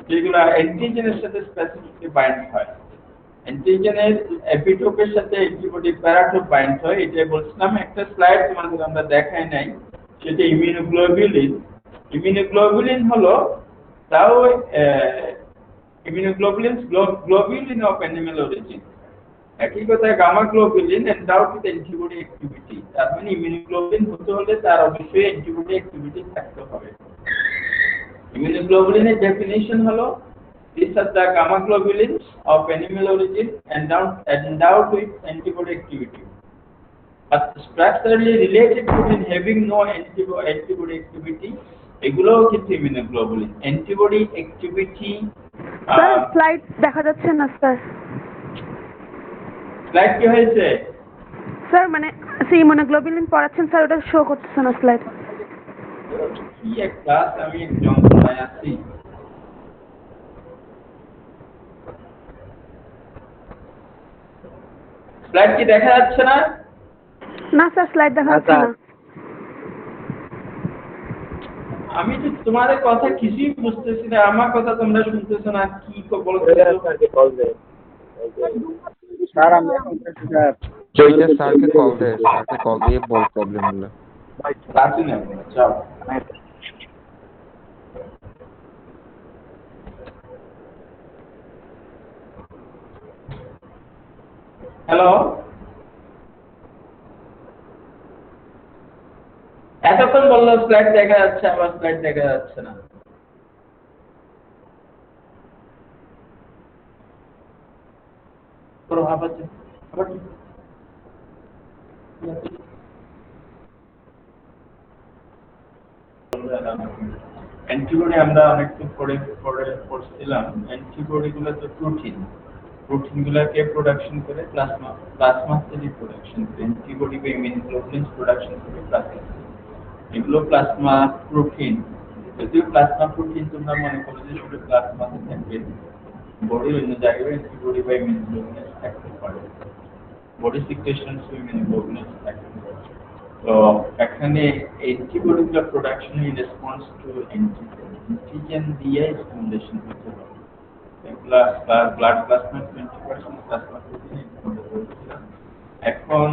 যেগুলো অ্যান্টিজেনের সাথে specifically bind হয়। অ্যান্টিজেনের এপিটোপের সাথে অ্যান্টিবডি প্যারাটোপ বাইন্ড হয়। এটাই বলছিলাম। একটা স্লাইড তোমাদের আমরা দেখাই নাই, সেটা ইমিউনোগ্লোবুলিন। ইমিউনোগ্লোবুলিন হলো তাও immunoglobulin globulin of animal origin. একই কথায় gamma globulin endowed with antibody activity. তার মানে ইমিউনোগ্লোবুলিন হতে হলে তার অবশ্যই অ্যান্টিবডি অ্যাক্টিভিটি থাকতে হবে। ইমিউনোগ্লোবুলিনের ডেফিনিশন হলো these are the gamma globulins of animal origin endowed with antibody activity, but structurally related protein having no antibody activity এগুলোও কিন্তু immunoglobulin. Antibody activity sir slide দেখা যাচ্ছে না স্যার। স্লাইড কি হয়েছে স্যার? মানে সেই ইমিউনোগ্লোবুলিন পড়াচ্ছেন স্যার, ওটা শো করতেছে না স্লাইড। কি এক ক্লাস, আমি যন্ত্রণায় আছি। স্লাইড কি দেখা যাচ্ছে না? না স্যার, স্লাইড দেখা যাচ্ছে না। আমি তো তোমাদের কথা কিছুই বুঝতেছি না, আমার কথা তোমরা শুনতেছো না, কি বলছো? স্যার আমি এখন জয়িতা স্যারকে কল দে, স্যারকে কল দিয়ে বল প্রবলেম গুলো। রাখি না, যাও। হ্যালো, এতক্ষণ বললো স্লাইড দেখা যাচ্ছে, আবার স্লাইড দেখা যাচ্ছে না। প্রভাব আছে আবার কি? অ্যান্টিবডি আমরা অনেকক্ষণ পড়ছিলাম। অ্যান্টিবডি গুলো তো প্রোটিন, প্রোটিন গুলাকে প্রোডাকশন করে প্লাজমা, প্লাজমা সেলই প্রোডাকশন করে অ্যান্টিবডি বা ইমিউনোগ্লোবুলিন প্রোডাকশন করে প্লাজমা সেল। এগুলো প্লাজমা প্রোটিন। যদিও প্লাজমা প্রোটিন তোমরা মনে করো যে শুধু প্লাজমাতে থাকবে, বডির অন্য জায়গায় অ্যান্টিবডি বা ইমিউনোগ্লোবুলিন থাকতে পারে, বডি সিক্রেশন ইমিউনোগ্লোবুলিন থাকতে পারে। তো এখানে অ্যান্টিবডি গুলো production in response to antigen দিয়ে স্টিমুলেশন হতে হবে। ব্লাড প্লাজমা 20% প্লাজমা প্রোটিন বলছিলাম। এখন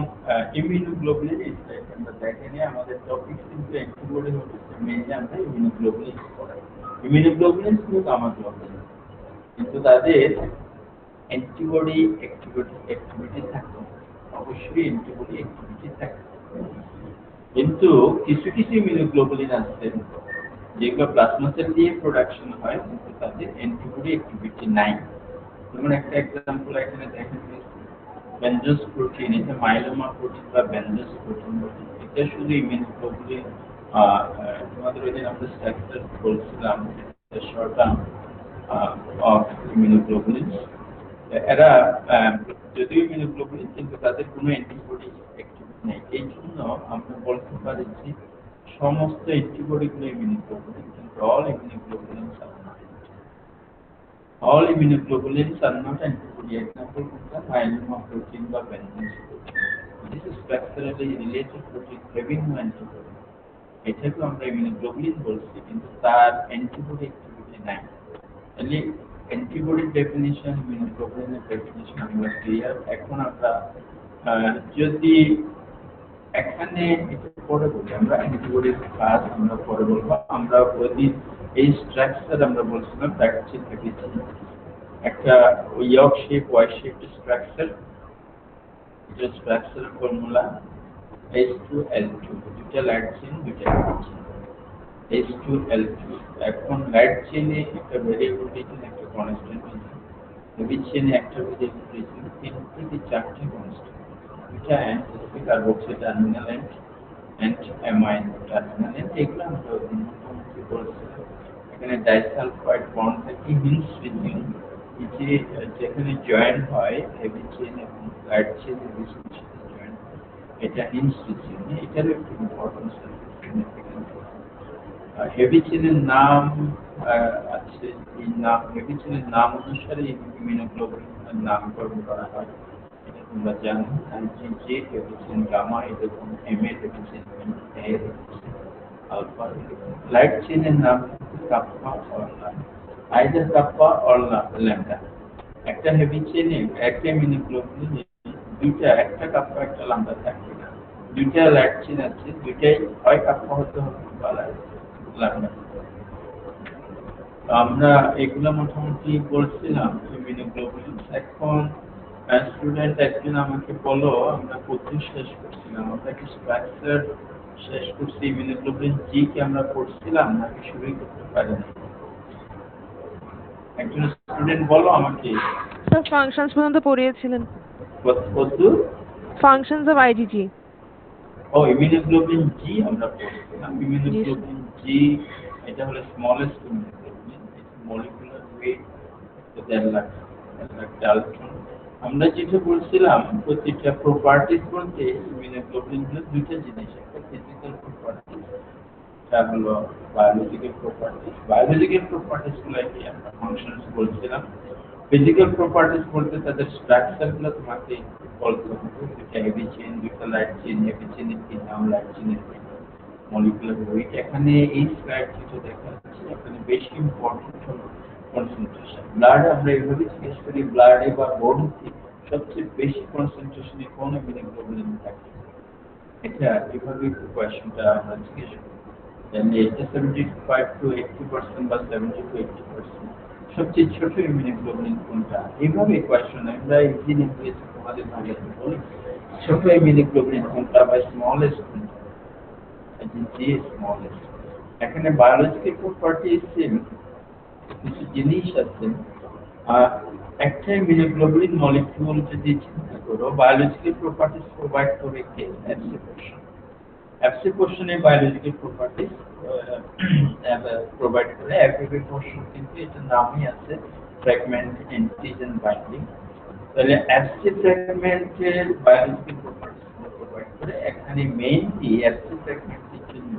ইমিউনোগ্লোবুলিন, এটা আমরা দেখেনি, আমাদের টপিক কিন্তু অ্যান্টিবডি হচ্ছে মেইনলি আমরা ইমিউনোগ্লোবুলিন পড়াই। ইমিউনোগ্লোবুলিন কিন্তু গামা গ্লোবুলিন, কিন্তু তাদের অ্যান্টিবডি অ্যাক্টিভিটি থাকে, অবশ্যই অ্যান্টিবডি অ্যাক্টিভিটি থাকে। কিন্তু কিছু কিছু ইমিউনোগ্লোবুলিন আছে যেগুলো প্লাজমা সেল দিয়ে প্রোডাকশন হয়, কিন্তু তাদের অ্যান্টিবডি অ্যাক্টিভিটি নাই। যেমন একটা এক্সাম্পল এখানে দেখেন, বেঞ্জোস প্রোটিন, এটা মাইলোমা প্রোটিন বা বেঞ্জোস প্রোটিন। এটা শুধু ইমিউনোগ্লোবুলিন, তোমাদের ওই দিন আমরা স্ট্রাকচার বলছিলাম, শর্ট টার্ম অফ ইমিউনোগ্লোবুলিন। এরা যদিও ইমিউনোগ্লোবুলিন, কিন্তু তাদের কোনো অ্যান্টিবডি অ্যাক্টিভিটি নেই। এই জন্য আমরা বলতে পারি যে সমস্ত অ্যান্টিবডিগুলো ইমিউনোগ্লোবুলিন, কিন্তু all immunoglobulins are not antibody. All immunoglobulins are not antibody. Example কোনটা? myeloma protein বা Benzos protein. This is structurally related protein having no antibody. এটাকে আমরা ইমিউনোগ্লোবুলিন বলছি, কিন্তু তার অ্যান্টিবডি অ্যাক্টিভিটি নাই। তাহলে অ্যান্টিবডির ডেফিনিশন, ইমিউনোগ্লোবুলিনের ডেফিনিশন আমরা ক্লিয়ার। এখন আমরা যদি এখানে একটু পরে বলি, আমরা অ্যান্টিবডির ক্লাস আমরা পরে বলবো। আমরা যদি এই স্ট্রাকচার আমরা বলছিলাম, দ্যাট হচ্ছে একটা ইয়ক শেপ, ওয়াই শেপ স্ট্রাকচার। এটা স্ট্রাকচার ফর্মুলা H2L2, দুটা লাইট চেইন, দুটা হেভি চেইন, H2L2। এখন লাইট চেইনে একটা ভেরিয়েবল দিয়েছেন, একটা কনস্ট্যান্ট দিয়েছেন। হেভি চেইনে একটা ভেরিয়েবল দিয়েছেন, 3 থেকে 4টি কনস্ট্যান্ট। দুটা and carboxyl terminal end amine terminal end. এগুলো আমরা মোটামুটি বলছিলাম। এখানে ডাইসালফাইড বন্ড থাকে, হিন্স রিজিয়ন, যেখানে জয়েন হয় হেভি চেইন এবং লাইট চেইন জয়েন হয়, এটা হিন্স রিজিয়ন। এটারও একটু ইম্পর্টেন্স সিগনিফিকেন্স। হেভি চেইনের নাম আছে, এই নাম হেভি চেইনের নাম অনুসারে ইমিউনোগ্লোবুলিনের নামকরণ করা হয়, এটা তোমরা জানো। যে হেভি চেইন গামা, এরকম M A heavy chain, A alpha. Light চেইনের নাম kappa, either kappa or lambda. একটা হেভি চেইনে একটা ইমিউনোগ্লোবিলিনে দুইটা, একটা কাপ্পা একটা ল্যামডা থাকবে না, দুইটা লাইট চেইন আছে, দুইটাই হয় কাপ্পা হতে হবে বা ল্যামডা। আমরা এগুলো মোটামুটি বলছিলাম ইমিউনোগ্লোবিলিন। এখন স্টুডেন্ট একজন আমাকে বলো, আমরা কোথায় শেষ করছিলাম? আমরা কি স্ট্রাকচার শেষ করছি? ইমিউনোগ্লোবিলিন জি কি আমরা পড়ছিলাম নাকি শুরুই করতে পারিনি? একজন স্টুডেন্ট বলো আমাকে। স্যার ফাংশনস পর্যন্ত পড়িয়েছিলেন। কত? Functions of IgG. ও, ইমিউনোগ্লোবিলিন জি আমরা পড়ছিলাম। ইমিউনোগ্লোবিলিন জি এটা হলো স্মলেস্ট ইমিউনোগ্লোবিলিন, এটা মলিকুলার ওয়েট 1.5 লাখ ডালটন। আমরা যেটা বলছিলাম প্রতিটা প্রপার্টিজ বলতে ইমিউনোগ্লোবিলিন হলো দুইটা জিনিস, একটা ফিজিক্যাল প্রপার্টিজ, এটা হলো বায়োলজিক্যাল প্রপার্টিজ। বায়োলজিক্যাল প্রপার্টিজ গুলোকে আমরা ফাংশনস বলছিলাম। ফিজিক্যাল প্রপার্টিজ বলতে তাদের স্ট্রাকচার গুলো তোমাকে বলতে হবে। দুইটা হেভি চেইন, দুইটা লাইট চেইন, হেভি চেইনের কি নাম, লাইট চেইনের কি নাম, মলিকুলার ওয়েট। এখানে এই স্লাইড যেটা দেখা যাচ্ছে এখানে বেশি ইম্পর্টেন্ট হলো কনসেন্ট্রেশন। ব্লাড আমরা এইভাবে জিজ্ঞেস করি, ব্লাডে বা বডিতে সবচেয়ে বেশি কনসেন্ট্রেশনে কোন ইমিউনোগ্লোবিলিন থাকে? এটা এভাবে কোয়েশ্চেনটা আমরা জিজ্ঞেস করি। তাহলে এটা 75 to 80% বা 70 to 80%। সবচেয়ে ছোট ইমিউনোগ্লোবিলিন কোনটা? এইভাবে কোয়েশ্চেন আমরা ইজিলি ইংলিশে তোমাদের ভাষাতে বলি, ছোট ইমিউনোগ্লোবিলিন কোনটা বা স্মলেস্ট কোনটা? জি স্মলেস্ট। এখানে বায়োলজিক্যাল প্রপার্টিজ কিছু জিনিস আছে। একটা ইমিউনোগ্লোবিলিন মলিকিউল যদি চিন্তা করো, বায়োলজিক্যাল প্রপার্টিজ প্রোভাইড করে কে? Fc portion. এফসি পোর্শনে বায়োলজিক্যাল প্রপার্টিজ প্রোভাইড করে। এফএবি পোর্শন কিন্তু এটার নামই আছে ফ্র্যাগমেন্ট অ্যান্টিজেন বাইন্ডিং। তাহলে এফসি ফ্র্যাগমেন্টের বায়োলজিক্যাল প্রপার্টিজ প্রোভাইড করে। এখানে মেইনলি এফসি ফ্র্যাগমেন্টের জন্য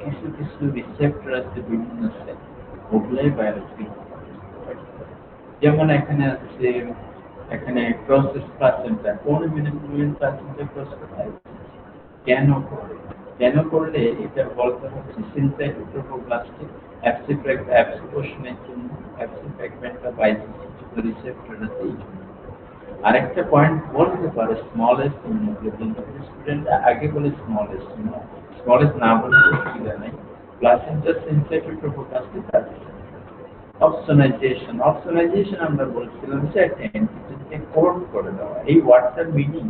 কিছু কিছু রিসেপ্টর আছে বিভিন্ন সেল, ওগুলাই বায়োলজিক্যাল প্রপার্টিজ প্রোভাইড করে। যেমন এখানে আছে, এখানে প্রসেস প্লাসেন্টা। কোন ইমিউনোগ্লোবিলিন প্লাসেন্টা ক্রস করে? কেন করে? কেন করলে এটা বলতে হচ্ছে সিনথেটিক এফসি পোর্শনের জন্য এফসি ফ্র্যাগমেন্টটা বাইজিসি রিসেপ্টর আছে এই জন্য। আরেকটা পয়েন্ট বলতে পারে স্মলেস্ট ইমিউনোগ্লোবিলিন। স্টুডেন্টরা আগে বলে স্মলেস্ট না বলে অসুবিধা নেই। প্লাসেন্টা সিনথেটিক ট্রোফোপ্লাস্টিক আছে। অপসোনাইজেশন আমরা বলছিলাম যে একটা এন্টিজেনকে কোড করে দেওয়া। এই ওয়ার্ডটার মিনিং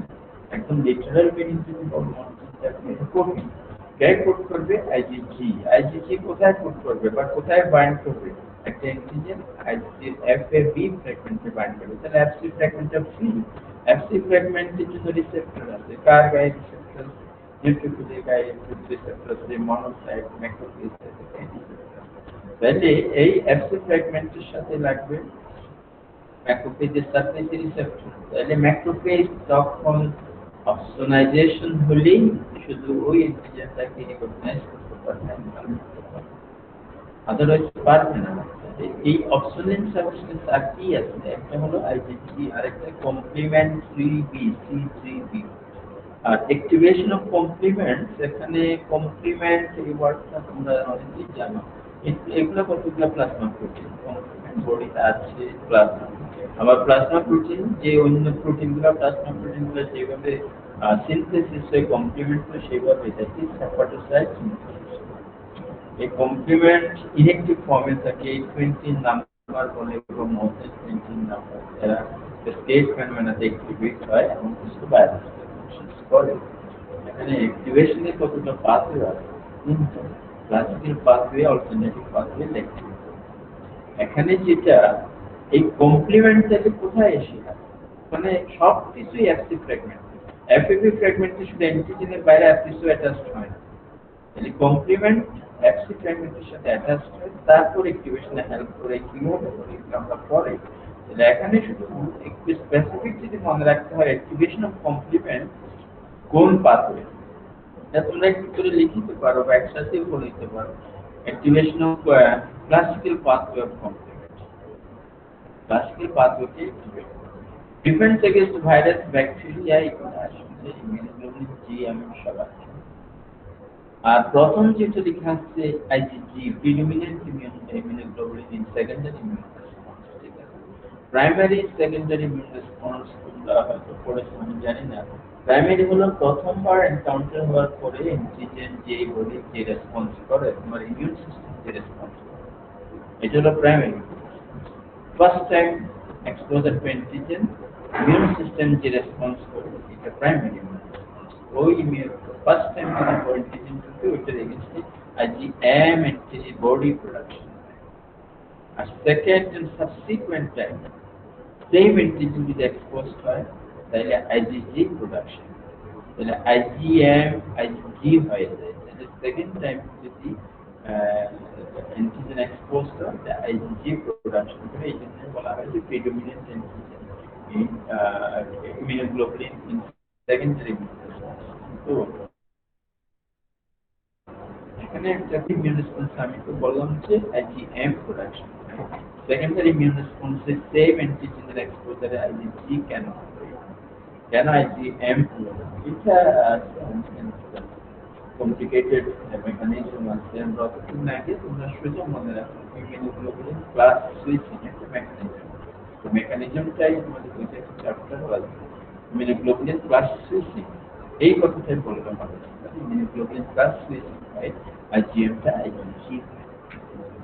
একদম লিটারাল মিনিং যদি কোডিং। কে কোড করবে? আইজিজি। আইজিজি কোথায় কোড করবে বা কোথায় বাইন্ড করবে? একটা এন্টিজেন আইজিজির এফএবি ফ্র্যাগমেন্টে বাইন্ড করবে। তাহলে এফসি ফ্র্যাগমেন্টটা ফ্রি। এফসি ফ্র্যাগমেন্টের জন্য রিসেপ্টর আছে। কার গায়ে রিসেপ্টর? নিউক্লিওফিলের গায়ে রিসেপ্টর আছে, মনোসাইট, ম্যাক্রোফেজ আছে। তাহলে এই এফসি ফ্র্যাগমেন্টের সাথে লাগবে ম্যাক্রোফেজের সারফেস রিসেপ্টর। তাহলে ম্যাক্রোফেজ তখন অপসোনাইজেশন হলেই শুধু ওই এন্টিজেনটাকে রিকগনাইজ করতে পারবে, আদারওয়াইজ পারবে না। এই অপসোনেন্ট সাবস্টেন্স আর কি আছে? একটা হলো আইজিজি, আরেকটা কমপ্লিমেন্টারি বি, সি3বি। আর অ্যাক্টিভেশন অফ কমপ্লিমেন্টস, এখানে কমপ্লিমেন্ট এই ওয়ার্ডটা তোমরা অনেকেই জানো। এগুলো কতগুলো প্লাজমা প্রোটিন কমপ্লিমেন্ট বডিতে আছে। প্লাজমা, আবার প্লাজমা প্রোটিন যে অন্য প্রোটিনগুলো, প্লাজমা প্রোটিনগুলো যেভাবে সিনথেসিস হয় কমপ্লিমেন্ট হয় সেইভাবে এটা কি হেপাটোসাইট সিনথেসিস। এই কমপ্লিমেন্ট ইনঅ্যাক্টিভ ফর্মে থাকে। 20 নাম্বার বলে এবং মোর দেন 20 নাম্বার এরা স্টেট ফেনোমেনাতে অ্যাক্টিভেট হয় এবং কিছু বায়োলজিক্যাল ফাংশনস করে। এখানে অ্যাক্টিভেশনের কতটা পাথওয়ে আছে? তিনটা। Classical pathway, alternative pathway, lactic. এখানে যেটা এই কমপ্লিমেন্টটাকে কোথায় এসে মানে সব কিছুই এফসি ফ্র্যাগমেন্ট। এফএবি ফ্র্যাগমেন্টে শুধু অ্যান্টিজেনের বাইরে আর কিছু অ্যাটাচড হয় না। তাহলে কমপ্লিমেন্ট এফসি ফ্র্যাগমেন্টের সাথে অ্যাটাচড হয়, তারপর অ্যাক্টিভেশনে হেল্প করে। কিভাবে করে আমরা পরে। তাহলে এখানে শুধু একটু স্পেসিফিক যদি মনে রাখতে হয় অ্যাক্টিভেশন অফ কমপ্লিমেন্ট কোন পাথওয়ে, এটা তোমরা একটু করে লিখিতে পারো বা একসাথেও বলে দিতে পারো। Activation of classical pathway of complement. Classical পাথওয়েকে অ্যাক্টিভেট করে। ডিফেন্স এগেইনস্ট ভাইরাস, ব্যাকটেরিয়া, এগুলো আসলে ইমিউনোগ্লোবিলিন জি আমি সবার। আর প্রথম যেটা লেখা আছে IgG predominant immunoglobulin in secondary immune response, ঠিক আছে। প্রাইমারি সেকেন্ডারি ইমিউন রেসপন্স তোমরা হয়তো পড়েছো, আমি জানি না। প্রাইমারি হলো প্রথমবার এনকাউন্টার হওয়ার পরে অ্যান্টিজেন যে বডি যে রেসপন্স করে, তোমার ইমিউন সিস্টেম যে রেসপন্স করে, এটা হলো primary. First time exposure to antigen, immune system যে রেসপন্স করে, এটা প্রাইমারি ইমিউন রেসপন্স। ওই ইমিউন ফার্স্ট টাইম যখন অ্যান্টিজেন ঢুকে ওইটার এগেইনস্টে আইজিএম অ্যান্টিবডি প্রোডাকশন। আর second and subsequent time same antigen যদি এক্সপোজড হয় তাহলে আইজিজি প্রোডাকশন, তাহলে আইজিএম আইজিজি হয়ে যায়। তাহলে সেকেন্ড টাইম যদি অ্যান্টিজেন এক্সপোজড হয় তাহলে আইজিজি প্রোডাকশন করে, এই জন্য বলা হয় যে predominant antigen in immunoglobulin in secondary immune response. তো এখানে একটা ইমিউন রেসপন্স আমি তো বললাম যে আইজিএম প্রোডাকশন, সেকেন্ডারি ইমিউন রেসপন্সে সেম অ্যান্টিজেনের এক্সপোজারে আইজিজি কেন হবে, কেন আইজিএম হলো, এটা কমপ্লিকেটেড মেকানিজম আছে। আমরা অতদিন আগে তোমরা সোজা মনে রাখো ইমিউনোগ্লোবুলিন ক্লাস সুইচিং একটা মেকানিজম, তো মেকানিজমটাই আমাদের দুইটা চ্যাপ্টার আছে। ইমিউনোগ্লোবুলিন ক্লাস সুইচিং এই কথাটাই বললাম আমরা, ইমিউনোগ্লোবুলিন ক্লাস সুইচিং হয়, আইজিএমটা আইজিজি।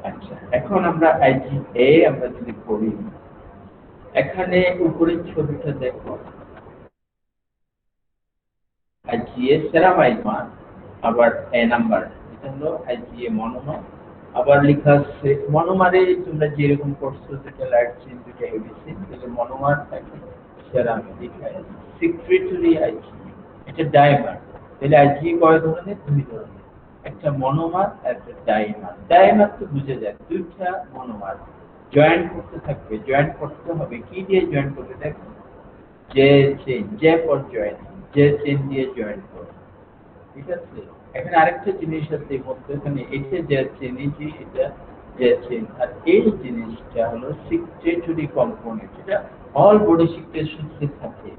আচ্ছা, এখন আমরা আইজিএ আমরা যদি পড়ি, এখানে উপরের ছবিটা দেখো, আইজিএ সেরামাইড মান, আবার এ নাম্বার, এটা হলো আইজিএ মনোমার। আবার লেখা আছে মনোমারে তোমরা যেরকম করছো, যেটা লাইটসিন যেটা হেভিসিন, তাহলে মনোমার থাকে সেরামিক লেখা আছে সিক্রেটরি আইজি, এটা ডাইমার। তাহলে আইজি কয় ধরনের? দুই ধরনের, একটা মনোমার আর একটা ডাইমার। ডাইমার তো বুঝে যায়, দুইটা মনোমার জয়েন্ট করতে থাকবে, জয়েন্ট করতে হবে কি দিয়ে জয়েন্ট করতে থাকবে? যে চেইন, যে পর জয়েন্ট, যে চেইন দিয়ে জয়েন্ট করবে, ঠিক আছে। এখানে আরেকটা জিনিস আছে মধ্যখানে, এটা যে চেইন, এটা যে চেইন, আর এই জিনিসটা হলো সিক্রেটরি কম্পোনেন্ট, এটা অল বডি সিক্রেশনসে থাকে,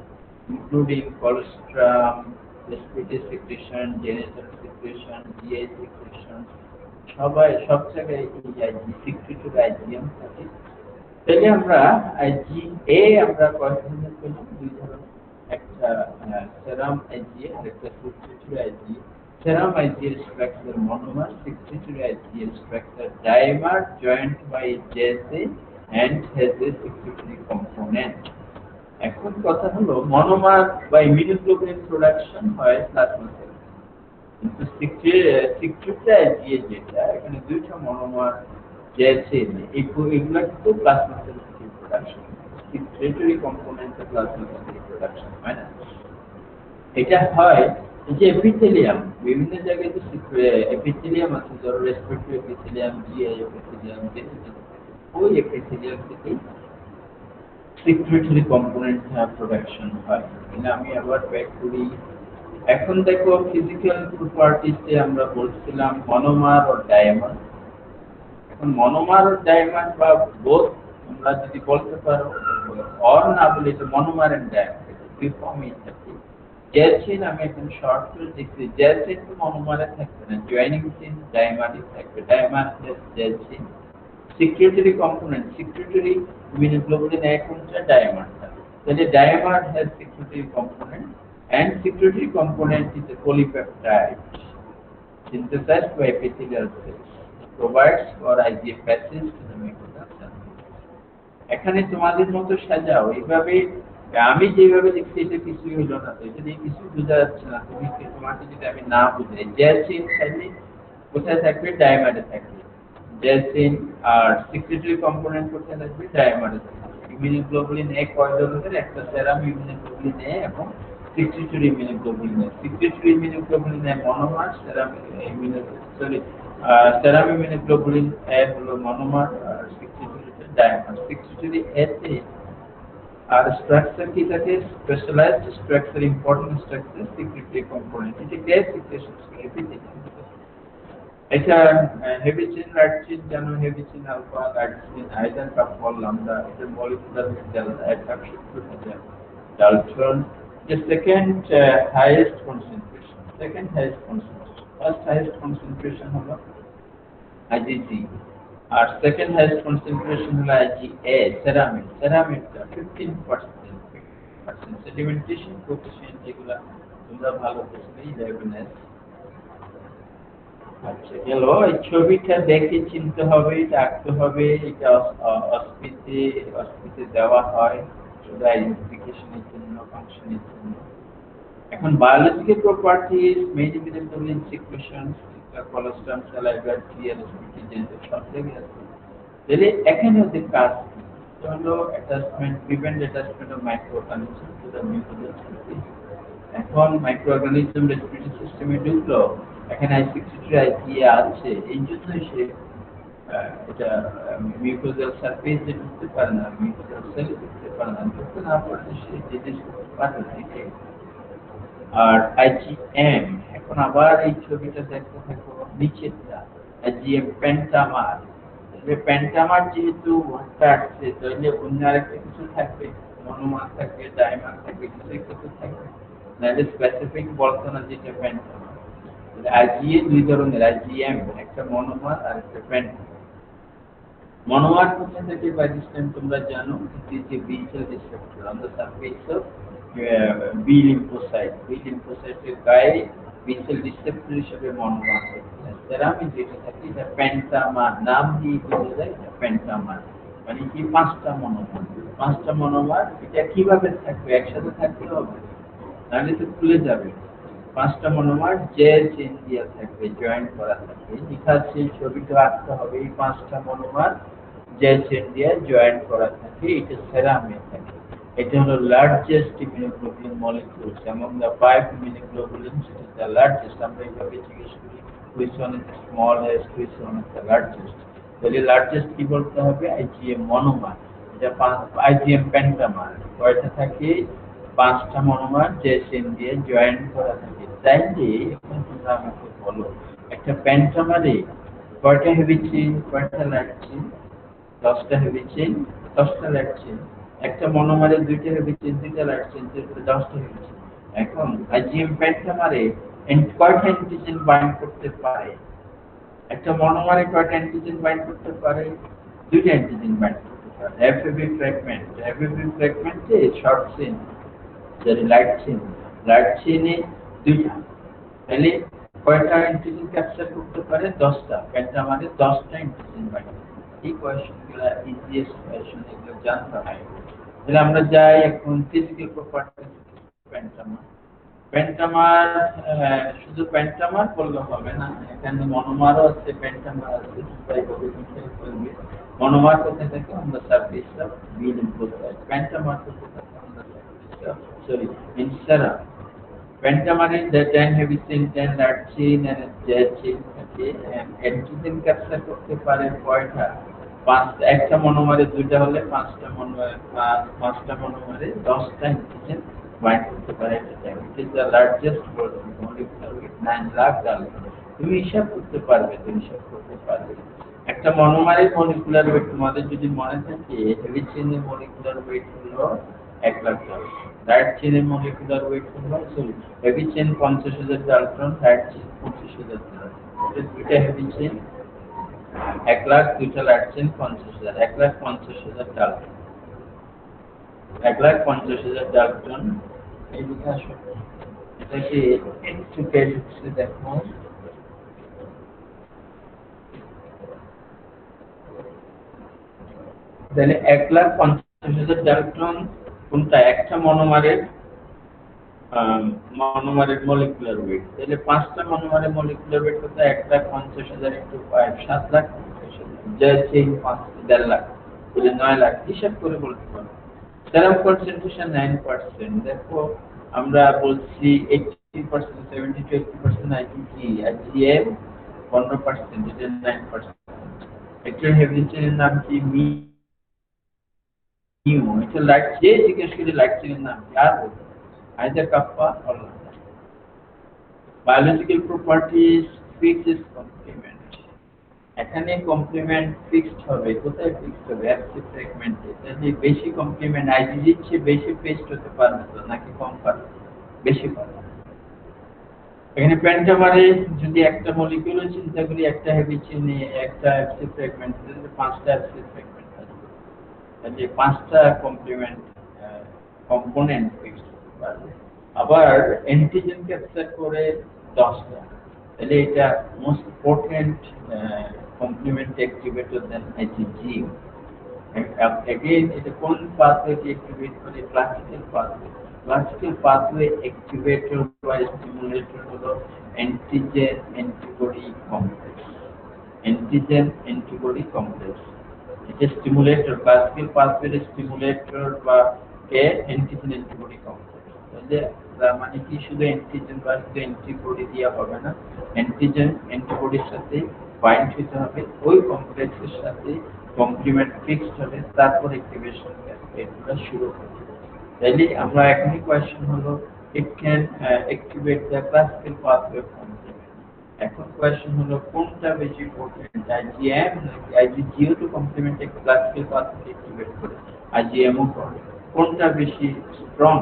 including colostrum, respiratory secretion, genital secretion, GI secretion, সবাই সব জায়গায় এই আইজি সিক্রেটরি আইজিএম থাকে। তাহলে আমরা আইজিএ আমরা কয় ধরনের পেলাম? দুই ধরনের, একটা সেরাম আইজিএ আর একটা সিক্রেটরি আইজিএ। সেরাম আইজিএর স্ট্রাকচার মনোমার, সিক্রেটরি আইজিএর স্ট্রাকচার ডাইমার জয়েন্ট বাই জেসে and has a secretory component. এখন কথা হলো মনোমার বা ইমিউনোগ্লোবুলিন প্রোডাকশন হয় প্লাজমা সেল, কিন্তু সিক্রেটরি আইজিএ যেটা, এখানে দুইটা মনোমার জেসে এগুলা কিন্তু প্লাজমা সেল থেকে production, secretory component plasma sell থেকে প্রোডাকশন হয় না। এটা হয় এই যে এপিথেলিয়াম, বিভিন্ন জায়গায় যে এপিথেলিয়াম আছে, ধরো রেসপিরেটরি এপিথেলিয়াম, জিআই এপিথেলিয়াম, ওই এপিথেলিয়াম থেকে সিক্রেটরি কম্পোনেন্ট প্রোডাকশন হয়। এখানে আমি আবার ব্যাক করি। এখন দেখো ফিজিক্যাল প্রপার্টিসে আমরা বলছিলাম মনোমার ও ডাইমার। এখন মনোমার ও ডাইমার বা বোথ আমরা যদি বলতে পারো, অর না বলে এটা মনোমার এন্ড ডাইমার, দুই ফর্মই থাকে। জেলচিন আমি এখন শর্ট করে দেখছি, জেলচিন তো মনোমারে থাকবে না, জয়েনিং চিন ডাইমারে থাকবে, dimer plus J chain. Secretory component, secretory immunoglobulin কোনটা? ডাইমারটা। তাহলে dimer has secretory component and secretory component is a polypeptide synthesized by epithelial cells, provides for IgA passage to the mucosal surface. এখানে তোমাদের মতো সাজাও এইভাবে, আমি যেভাবে লিখছি এটা কিছুই হলো না, তো এটা দিয়ে কিছু বোঝা যাচ্ছে না। তুমি তোমাকে যদি আমি না বুঝাই, জেলচিন খাইলে কোথায় থাকবে? ডাইমারে থাকবে জেলচিন, আর সিক্রেটরি কম্পোনেন্ট কোথায় থাকবে? ডাইমারে থাকবে। ইমিউনোগ্লোবুলিন এ কয় ধরনের? একটা সেরাম ইমিউনোগ্লোবুলিন এ এবং secretory immunoglobulin A. Secretory immunoglobulin A monomer, serum immunoglobulin A হলো মনোমার, আর সিক্রেটরি ডাইমার। সিক্রেটরি এ তে আর স্ট্রাকচার কি থাকে? Specialized structure, important structure, secretory component, এটা গ্যাস সিক্রেশন এপিথেলিয়াম। এটা হেভিচিন, লাইটচিন, জানো হেভিচিন আলফা, লাইটচিন আইদার কাপল লambda, এটা মলিকুলার অ্যাট্রাকশন থাকে Dalton, the second highest concentration, first highest concentration হলো IgG আর সেকেন্ড হাইয়েস্ট কনসেন্ট্রেশন হলো IgA সেরামিক সেরামিকটা 15% সেডিমেন্টেশন কোএফিসিয়েন্ট যেগুলা তোমরা ভালো বুঝবে 11s। আচ্ছা গেল এই ছবিটা দেখে চিনতে হবে রাখতে হবে এটা অস্পিতে দেওয়া হয় শুধু আইডেন্টিফিকেশনের জন্য ফাংশনের জন্য। এখন biological properties medical secretions cholesterol saliva TLSP genetic সব জায়গায় আছে। তাহলে এখানে ওদের কাজ হলো attachment prevent attachment of micro organism to the mucosal surface. এখন মাইক্রো অর্গানিজম রেসপিরেটরি সিস্টেমে ঢুকলো এখানে I63 IgA আছে এই জন্য সে এটা মিউকোজাল সারফেসে ঢুকতে পারে না মিউকোজাল সেলে ঢুকতে পারে না ঢুকতে না পারলে সে ডিজিজ করতে পারে না এটাই। আর IgM এখন আবার এই ছবিটা দেখতে থাকো নিচেরটা IgM পেন্টামার পেন্টামার যেহেতু ওয়ার্ডটা আসছে তাহলে অন্য আরেকটা কিছু থাকবে মনোমার থাকবে ডাইমার থাকবে কিছু থাকবে নাহলে স্পেসিফিক বলতো না যেটা পেন্টামার। IgA দুই ধরনের IgM একটা মনোমার আর একটা পেন্টামার। মনোমার কোথায় থেকে বাই দিস টাইম তোমরা জানো it is B cell receptor on the surface of B lymphocyte এর গায়ে বি সেল রিসেপ্টর হিসেবে মনোমার সেরামিক যেটা থাকে এটা পেন্টামার নাম দিয়ে বোঝা যায় এটা পেন্টামার মানে কি পাঁচটা মনোমার এটা কিভাবে থাকবে একসাথে থাকতে হবে নাহলে তো খুলে যাবে। পাঁচটা মনোমার যে চেন দিয়া থাকবে জয়েন্ট করা থাকবে লেখা সেই ছবিটা আঁকতে হবে এই পাঁচটা মনোমার যে চেন দিয়া জয়েন্ট করা থাকে এটা সেরামে থাকে। এটা হলো largest immunoglobulin molecules among the 5 immunoglobulins it is the largest আমরা এইভাবে জিজ্ঞেস করি which one is the smallest which one is the largest তাহলে লার্জেস্ট কি বলতে হবে IgM মনোমার এটা IgM পেন্টামার কয়টা থাকে পাঁচটা মনোমার যে চেন দিয়ে জয়েন্ট করা থাকে। তাইলে এখন তোমরা আমাকে বলো একটা পেন্টামারে কয়টা হেভি চেইন কয়টা লাইট চেইন 10টা হেভি চেইন 10টা লাইট চেইন একটা মনোমারে 2টা হেভি চেইন 2টা লাইট চেইন 10টা হেভি চেইন। এখন IgM পেন্টামারে কয়টা অ্যান্টিজেন বাইন্ড করতে পারে একটা মনোমারে কয়টা অ্যান্টিজেন বাইন্ড করতে পারে 2টা অ্যান্টিজেন বাইন্ড করতে পারে FAB ফ্র্যাগমেন্টে শর্ট চেইন লাইট চেইনে 2টা তাহলে কয়টা অ্যান্টিজেন ক্যাপচার করতে পারে 10টা পেন্টামারে 10টা অ্যান্টিজেন বাইন্ড এই কোয়েশ্চনগুলো ইজিয়েস্ট কোয়েশ্চন এগুলো জানতে হয়। তাহলে আমরা যাই এখন ফিজিক্যাল প্রপার্টিজ পেন্টামার শুধু পেন্টামার বললে হবে না এখানে মনোমারও আছে পেন্টামার আছে তাই বলে খেয়াল করবে মনোমার কোথায় থাকে on the surface of B lymphocyte pentamer কোথায় থাকে on the surface of in serum pentamer is the 10 heavy chain 10 light chain and Z chain okay and antigen capture করতে পারে কয়টা একটা মনোমারে 2টা হলে পাঁচটা মনোমারে 10টা অ্যান্টিজেন বাইন্ড করতে পারে এটা it is the largest molecular weight 9 lakh Dalton তুমি হিসাব করতে পারবে একটা মনোমারের মলিকুলার ওয়েট তোমাদের যদি মনে থাকে হেভি চেইনের মলিকুলার ওয়েট হলো 1 লাখ ডালটন লাইট চেইনের মলিকুলার ওয়েট হলো heavy chain 50,000 dalton light chain 25,000 dalton দুইটা হেভি চেইন 1 লাখ দুইটা লাইট চেইন 50,000 1,50,000 ডালটন 1,50,000 ডালটন এই দিকে আসো এটাকে একটু কেটে দেখো তাহলে 1,50,000 ডালটন কোনটা একটা মনোমারের মলিকুলার ওয়েট তাহলে পাঁচটা মনোমারের মলিকুলার ওয়েট কত 1,50,000 ইনটু 5 7,50,000 যে চেইন 1.5 লাখ তাহলে 9 লাখ হিসাব করে বলতে পারো। সেরাম কনসেন্ট্রেশন 9% দেখো আমরা বলছি 80% 70 to 80% IgM 15% এটা 9%। একটা হেভি চেইনের নাম কি মিউ এটা লাইট যে জিজ্ঞেস করে লাইট চেইনের নাম কি আর either kappa or lambda. Biological properties fixed complement এখানে কমপ্লিমেন্ট ফিক্সড হবে কোথায় ফিক্সড হবে FC ফ্র্যাগমেন্টে যদি বেশি কমপ্লিমেন্ট IgG চেয়ে বেশি ফিক্সড হতে পারবে তো নাকি কম পারবে বেশি পারবে এখানে পেন্টামারে যদি একটা মলিকিউল চিন্তা করি, একটা হেভি চেইনে একটা এফসি ফ্র্যাগমেন্ট, তাহলে পাঁচটা এফসি ফ্র্যাগমেন্ট থাকবে। তাহলে পাঁচটা কমপ্লিমেন্ট কম্পোনেন্ট ফিক্সড করতে পারবে। আবার অ্যান্টিজেন ক্যাপচার করে 10টা, তাহলে এটা মোস্ট পোটেন্ট কমপ্লিমেন্ট অ্যাক্টিভেটর দেন আইজিজি। Again, এটা কোন পাথওয়েকে অ্যাক্টিভেট করে? Classical pathway. Classical pathway activator বা স্টিমুলেটর হলো antigen antibody complex. Antigen antibody complex এটা স্টিমুলেটর, ক্লাসিক্যাল পাথওয়ে স্টিমুলেটর বা কে অ্যান্টিজেন অ্যান্টিবডি কমপ্লেক্স। তাহলে তার মানে কি শুধু অ্যান্টিজেন বা শুধু অ্যান্টিবডি দেওয়া হবে না, অ্যান্টিজেন অ্যান্টিবডির সাথে বাইন্ড হতে হবে, ওই কমপ্লেক্সের সাথে কমপ্লিমেন্ট ফিক্সড হবে, তারপর অ্যাক্টিভেশন ক্যাসকেডটা শুরু হবে। তাইলে আমরা এখনই কোয়েশ্চেন হলো it can activate the classical pathway complement. এখন কোয়েশ্চেন হলো কোনটা বেশি পোটেন্ট, আইজিএম নাকি আইজিজিও? তো কমপ্লিমেন্ট ক্লাসিক্যাল পাথওয়ে অ্যাক্টিভেট করে, আইজিএমও করে। কোনটা বেশি স্ট্রং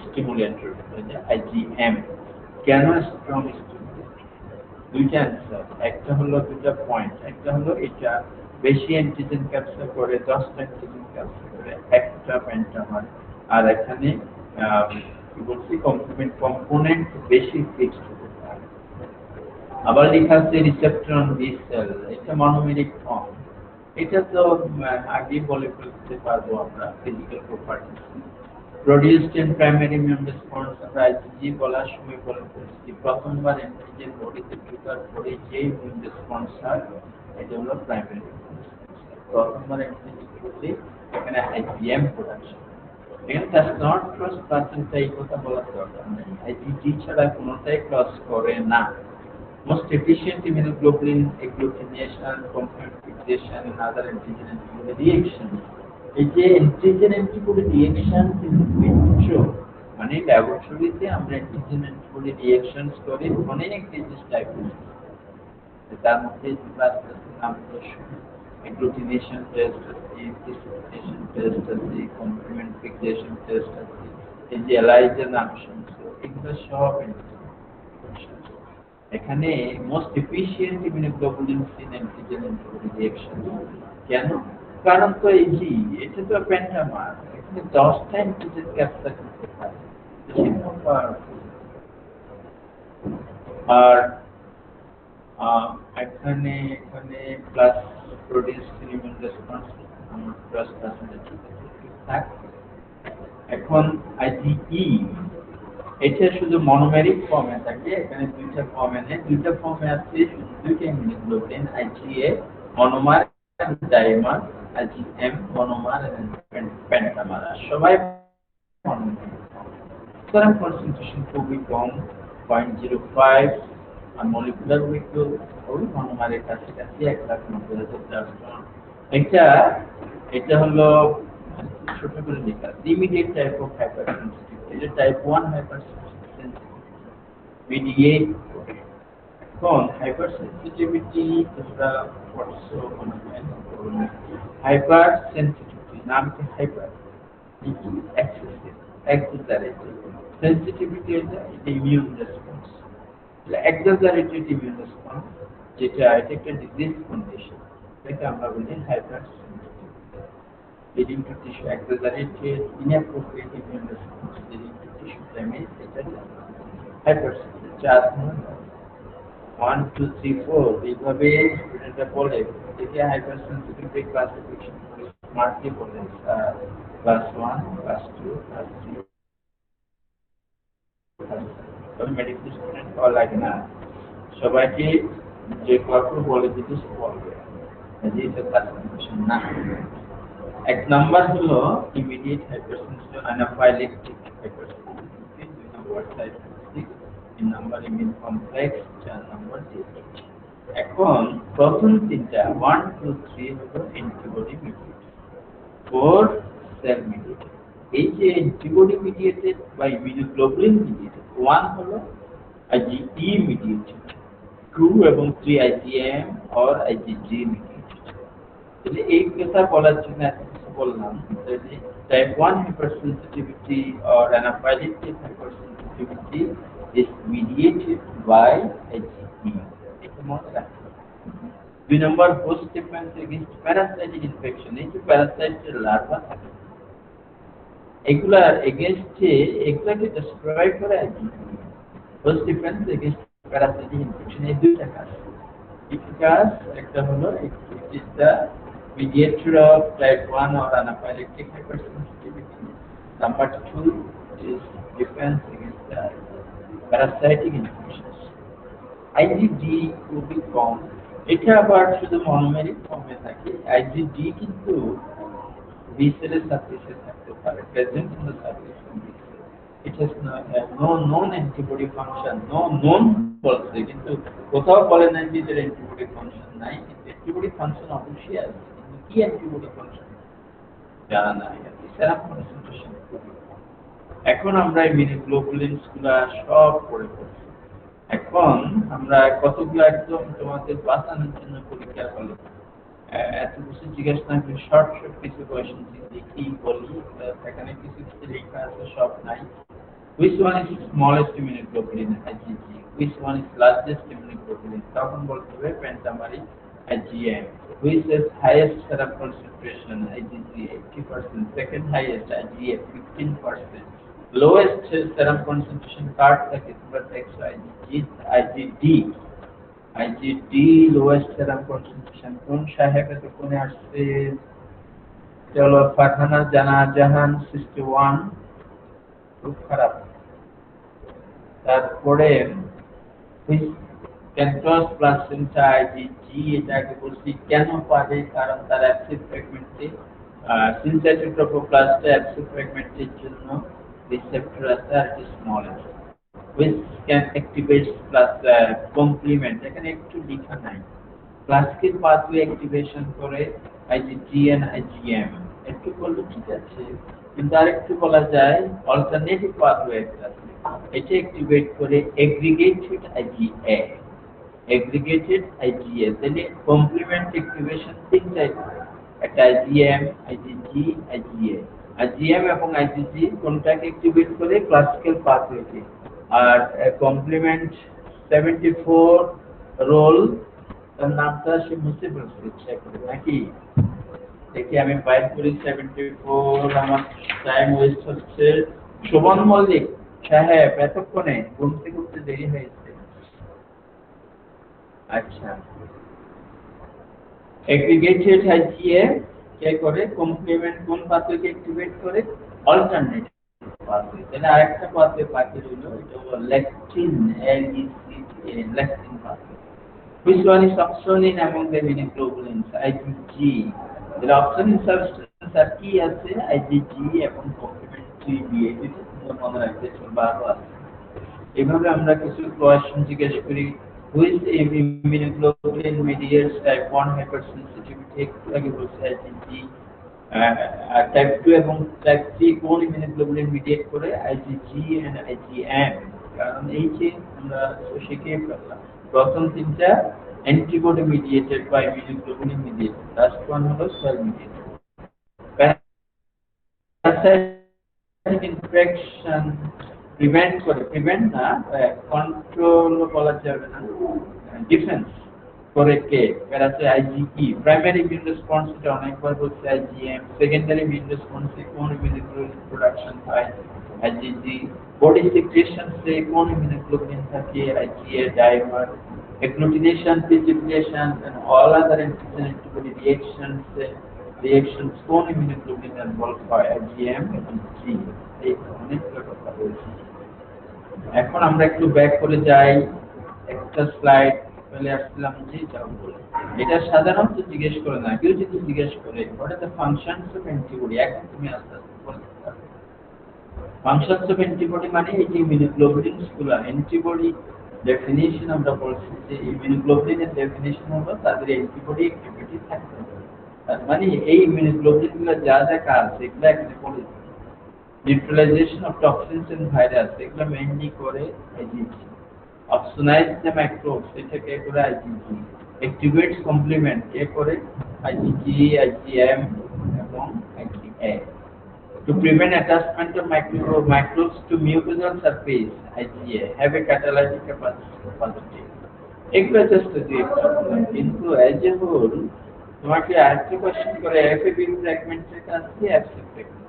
স্টিমুলেটর? আইজিএম। কেন স্ট্রং স্টিমুলেটর? দুইটা অ্যান্সার, একটা হলো দুটা পয়েন্ট। একটা হলো এটা বেশি অ্যান্টিজেন ক্যাপচার করে, 10টা অ্যান্টিজেন ক্যাপচার করে একটা পেন্টামার। আর এখানে কি বলছি, কমপ্লিমেন্ট কম্পোনেন্ট বেশি ফিক্সড হতে পারে। আবার লেখা আছে রিসেপ্টর অন বি সেল, এটা মনোমেরিক ফর্ম। এটা তো আগে বলে ফেলতে পারবো আমরা physical properties. Produced in primary immune response, আমরা আইজিজি বলার সময় বলে ফেলছি প্রথমবার অ্যান্টিজেন বডিতে ঢোকার পরে যে ইমিউন রেসপন্স হয় এটা হলো প্রাইমারি ইমিউন রেসপন্স। প্রথমবার অ্যান্টিজেন ঢুকলে এখানে আইজিএম প্রোডাকশন। এখানে ডাজ নট ক্রস প্লাসেন্টা, এই কথা বলার দরকার নেই। আইজিজি ছাড়া কোনোটাই ক্রস করে না। Most efficient immunoglobulin agglutination, complement fixation, and other antigen antibody reactions. এই যে অ্যান্টিজেন অ্যান্টিবডি রিঅ্যাকশন কিন্তু বিচ্ছু, মানে ল্যাবরেটরিতে আমরা অ্যান্টিজেন অ্যান্টিবডি রিঅ্যাকশনস করি অনেক ডিজিজ টাইপের। তার মধ্যে নাম অ্যাগ্লুটিনেশন টেস্ট আছে, প্রিসিপিটেশন টেস্ট আছে, কমপ্লিমেন্ট ফিক্সেশন টেস্ট আছে, এই যে এলাইজা নাম শুনছো, এগুলো সব অ্যান্টিজেন। এখানে most efficient immunoglobulin seen antigen antibody reaction. কেন? কারণ তো এই যে এটা তো পেন্টামার, এখানে 10টা অ্যান্টিজেন ক্যাপচার করতে পারে। আর এখানে এখানে plus produce immune response plus থাক। এখন আইজিই এটা শুধু মনোমেরিক ফর্মে থাকে, এখানে দুইটা ফর্মে নেই, দুইটা ফর্মে আছে, দুইটা immunoglobulin, IgA monomer dimer, IgM monomer pentamer, সবাই মনোমেরিক ফর্ম। সুতরাং কনসেন্ট্রেশন খুবই কম, 0.05, আর মলিকুলার ওয়েট ওই মনোমারের কাছাকাছি 1,90,000 ডালটন। এটা হলো ছোট করে লেখা ইমিডিয়েট টাইপ অফ হাইপারসেনসিটিভ, এটা টাইপ 1 হাইপারসেনসিটিভ মিডিয়েট করে। এখন হাইপারসেনসিটিভিটি তোমরা পড়ছো মনে হয়, হাইপারসেনসিটিভিটি নাম কি? Hyper excessive, exaggerated. সেনসিটিভিটি এটা immune response, exaggerated immune response, যেটা এটা একটা ডিজিজ কন্ডিশন, এটাকে আমরা বলি হাইপারসেনসিটিভ। leading to tissue exaggerated, inappropriate immune response, leading to tissue damage, এটা hypersensitivity। 4 1 2 3 4 এইভাবে স্টুডেন্টরা বলে। একে হাইপারসেনসিটিভিটি ক্লাসিফিকেশন স্মার্টলি বলে, ক্লাস 1, ক্লাস 2, ক্লাস 3। তবে মেডিকেল স্টুডেন্ট হওয়া লাগে না, সবাইকে যে গল্প বলে দিতে সে বলবে, এটা ক্লাসিফিকেশন না। এক নাম্বার হলো immediate hypersensitive anaphylactic hypersensitivity, 2 number cytotoxic, 3 number immune complex, 4 number disease. এখন প্রথম তিনটা 1 2 3 হলো অ্যান্টিবডি মিডিয়েটেড, 4 সেল মিডিয়েটেড। এই যে অ্যান্টিবডি মিডিয়েটেড বা ইমিউনোগ্লোবুলিন মিডিয়েটেড, 1 হলো আইজিই মিডিয়েটেড, 2 এবং 3 আইজিএম অর আইজিজি মিডিয়েটেড। তাহলে এই কথা বলার জন্য বললাম type 1 hypersensitivity or anaphylactic hypersensitivity is mediated by IgE. এটা মনে রাখতে হবে। 2 number host defence against parasitic infection. এই যে প্যারাসাইটের লার্ভা থাকে এগুলার এগেইনস্টে এগুলাকে ডেস্ট্রয় করে IgE। Host defence against parasitic infection এই দুইটা কাজ। Efficacious একটা হলো it is the mediator of type 1 or anaphylactic hypersensitivity. Number 2 is defense against the parasitic infections. IgD will be formed. এটা আবার শুধু মনোমেরিক ফর্মে থাকে। IgD কিন্তু B সেলের সার্ফেসে থাকতে পারে, present in the surface of B cell. It has no known antibody function, no known বলছে কিন্তু কোথাও বলে না যে এর অ্যান্টিবডি ফাংশন নাই, কিন্তু অ্যান্টিবডি ফাংশন অবশ্যই আছে, কিন্তু কি অ্যান্টিবডি ফাংশন জানা নাই। সেরাম কনসেন্ট্রেশন। এখন আমরা ইমিউনোগ্লোবুলিনস গুলা সব পড়ে ফেলছি। এখন আমরা কতগুলো একদম তোমাদের বাঁচানোর জন্য পরীক্ষা হলো এত কিছু জিজ্ঞেস না করে শর্ট কিছু কোয়েশ্চেন দেখি বলি, এখানে কিছু কিছু লেখা আছে, সব নাই। Which one is smallest immunoglobulin IgG? Which one is largest immunoglobulin? তখন বলতে হবে পেন্টামারি IgM. Which is highest serum concentration IgG 80%, second highest IgA 15%, lowest serum concentration card থাকে তোমরা দেখছো IgD lowest serum concentration কোন সাহেব এত কোনে আসছে? চলো ফারহানা জাহান 61 খুব খারাপ। তারপরে ক্যান্টস প্লাসেন্টা IgG এটাকে বলছি কেন পারে, কারণ তার অ্যাবসিড ফ্র্যাগমেন্টে সিনথেটিক ট্রোপোপ্লাস্টে অ্যাবসিড ফ্র্যাগমেন্টের জন্য রিসেপ্টর আছে আর smallest. which can activate plus complement এখানে একটু লেখা নাই। ক্লাসিক্যাল পাথওয়ে অ্যাক্টিভেশন করে IgG and IgM একটু বললে ঠিক আছে, কিন্তু আরেকটু বলা যায় অল্টারনেটিভ পাথওয়ে আছে, এটা অ্যাক্টিভেট করে এগ্রিগেটেড IgA। তাহলে কমপ্লিমেন্ট অ্যাক্টিভেশন তিন টাইপ, একটা IgM, IgG, IgA। IgM এবং IgG কোনটাকে অ্যাক্টিভেট করে? ক্লাসিক্যাল পাথওয়েকে। আর কমপ্লিমেন্ট 74 রোল তার নামটা সে মুছে ফেলছে ইচ্ছা করে নাকি? দেখি আমি বাইর করি 74। আমার টাইম ওয়েস্ট হচ্ছে। শোভন মল্লিক সাহেব এতক্ষণে ঘুমতে ঘুমতে দেরি হয়েছে। আচ্ছা, এগ্রিগেটেড IgA কে করে? কমপ্লিমেন্ট কোন পাথওয়েকে অ্যাক্টিভেট করে? Alternative pathway. তাহলে আরেকটা পাথওয়ে বাকি রইল, এটা হলো lectin lectin pathway. Which one is opsonin among the immunoglobulins? IgG. The opsonin substance আর কি আছে? IgG এবং কমপ্লিমেন্টারি দিয়ে দিতে মনে রাখতে ভালো আছে। এভাবে আমরা কিছু কোয়েশ্চেন জিজ্ঞেস করি। Which immunoglobulin mediates type 1 hypersensitivity? একটু আগে বলছি IgG। টাইপ 2 এবং টাইপ 3 কোন ইমিউনোগ্লোবুলিন মিডিয়েট করে? IgG and IgM। কারণ এই যে আমরা শিখে ফেললাম প্রথম তিনটা অ্যান্টিবডি মিডিয়েটেড বা ইমিউনোগ্লোবুলিন মিডিয়েটেড, লাস্ট ওয়ান হলো cell mediated. Parasitic infection prevent না কন্ট্রোল বলা যাবে না, ডিফেন্স করে কে? IgE। প্রাইমারি ইমিউন রেসপন্স এটা অনেকবার বলছে IgM। সেকেন্ডারি ইমিউন রেসপন্স কোন ইমিউনোগ্লোবুলিন প্রোডাকশন হয়? IgG। বডি সিক্রেশন সে কোন ইমিউনোগ্লোবুলিন থাকে? IgA dimer. Agglutination, precipitation and all other antibody reactions কোন ইমিউনোগ্লোবুলিন ইনভলভ হয়? IgM এবং G। এই অনেক কথা বলছি। এখন আমরা একটু ব্যাক করে যাই, একটা স্লাইড চলে আসলাম। জি যাও বলে এটা সাধারণত জিজ্ঞেস করে না, কেউ যদি জিজ্ঞেস করে what are the functions of antibody, এখন তুমি আস্তে আস্তে বলতে পারবে। ফাংশনস অফ অ্যান্টিবডি মানে এই যে ইমিউনোগ্লোবুলিনস গুলো অ্যান্টিবডি ডেফিনিশন আমরা বলছি যে ইমিউনোগ্লোবুলিনের ডেফিনিশন হলো তাদের অ্যান্টিবডি অ্যাক্টিভিটি থাকতে হবে। তার মানে এই ইমিউনোগ্লোবুলিন গুলো যা যা কাজ সেগুলো এখানে বলে neutralisation of toxins and virus এগুলো মেইনলি করে IgG। অপসোনাইজ দ্য মাইক্রোবস এটা কে করে? IgG। অ্যাক্টিভেটস কমপ্লিমেন্ট কে করে? IgG, IgM এবং IgA। To prevent attachment of microbes to mucosal surface, IgA have a catalytic capacity. এগুলো জাস্ট যে কিন্তু এজ এ হোল তোমাকে আরেকটা কোশ্চেন করে এফএবি ফ্র্যাগমেন্টের কাজ কি অ্যাবসিড ফ্র্যাগমেন্ট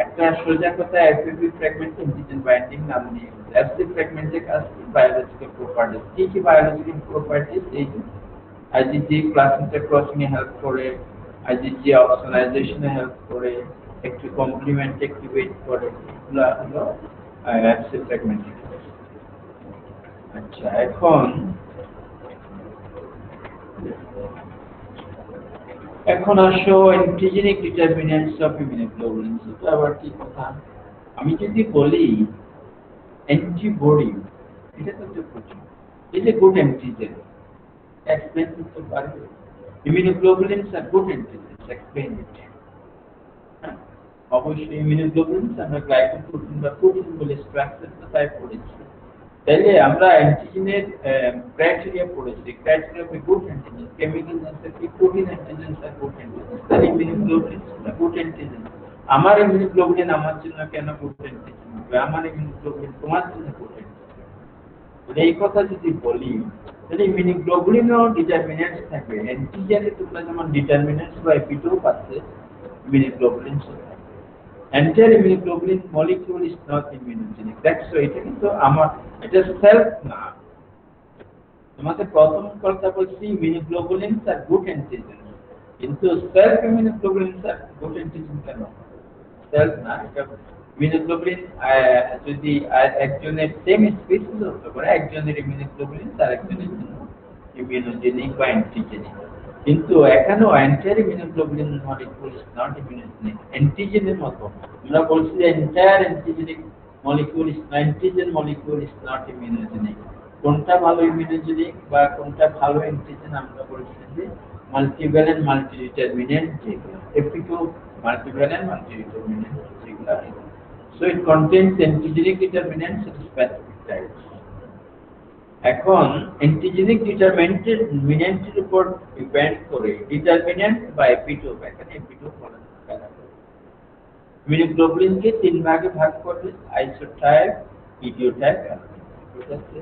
একটা সোজা কথা এফএবি ফ্র্যাগমেন্ট অ্যান্টিজেন বাইন্ডিং নাম নিয়ে অ্যাবসিড ফ্র্যাগমেন্টের কাজ কি বায়োলজিক্যাল প্রপার্টিজ কি কি বায়োলজিক্যাল প্রপার্টিজ এই যে আইজিজি প্লাজমিড ক্রসিং এ হেল্প করে আইজিজি অক্সিডাইজেশনে হেল্প করে একটু কমপ্লিমেন্ট অ্যাক্টিভেট করে এগুলো হলো অ্যাবসিড ফ্র্যাগমেন্টের কাজ। আচ্ছা এখন আসো অ্যান্টিজেনিক ডিটারমিনেন্টস অফ ইমিউনোগ্লোবুলিনস। এটা আবার কি কথা? আমি যদি বলি অ্যান্টিবডি, এটা তো একটা protein, is a good antigen, explain করতে পারবে? Immunoglobulins R good antigens, explain it. অবশ্যই ইমিউনোগ্লোবুলিনস আমরা গ্লাইকোপ্রোটিন বা প্রোটিন বলে স্ট্রাকচারটা তাই পড়েছি। তাইলে আমরা অ্যান্টিজেনের ক্রাইটেরিয়া পড়েছি, criteria of good antigen, chemical nature কি প্রোটিন অ্যান্টিজেন্স আর গুড অ্যান্টিজেন। তাহলে ইমিউনোগ্লোবুলিন গুড অ্যান্টিজেন। আমার ইমিউনোগ্লোবুলিন আমার জন্য কেন গুড অ্যান্টিজেন হবে? আমার ইমিউনোগ্লোবুলিন তোমার জন্য গুড অ্যান্টিজেন। এই কথা যদি বলি তাহলে ইমিউনোগ্লোবুলিনও ডিটারমিনেন্টস থাকবে। অ্যান্টিজেনে তোমরা যেমন ডিটারমিনেন্টস বা এপিটোপ আছে, ইমিউনোগ্লোবুলিনস থাকবে। Entire immunoglobulin molecule is not immunogenic. That's why এটা কিন্তু আমার এটা সেলফ না। তোমাকে প্রথম কথা বলছি ইমিউনোগ্লোবুলিনস আর গুড অ্যান্টিজেন, কিন্তু সেলফ ইমিউনোগ্লোবুলিনস আর গুড অ্যান্টিজেন কেন? সেলফ না, এটা ইমিউনোগ্লোবুলিন যদি একজনের সেম স্পিসিস হতে পারে, একজনের ইমিউনোগ্লোবুলিন আর একজনের ইমিউনোজেনিক বা অ্যান্টিজেনিক, কিন্তু এখানেও entire immunoglobulin molecule is not immunogenic. অ্যান্টিজেনের মতো আমরা বলছি যে entire antigenic molecule is antigen molecule is not immunogenic. কোনটা ভালো ইমিউনোজেনিক বা কোনটা ভালো অ্যান্টিজেন আমরা বলছি যে মাল্টিভ্যালেন্ট মাল্টিডিটারমিনেন্ট, যেগুলো এপিটোপ মাল্টিভ্যালেন্ট মাল্টিডিটারমিনেন্ট যেগুলো। So it contains antigenic determinants at specific types. এখন অ্যান্টিজেনিক ডিটারমিনেন্টের উপর ডিপেন্ড করে ডিটারমিনেন্ট বা এপিটোপ, এখানে এপিটোপ বলা যায়। ইমিউনোগ্লোবুলিনকে তিন ভাগে ভাগ করবে, আইসোটাইপ, ইডিওটাইপ, ঠিক আছে?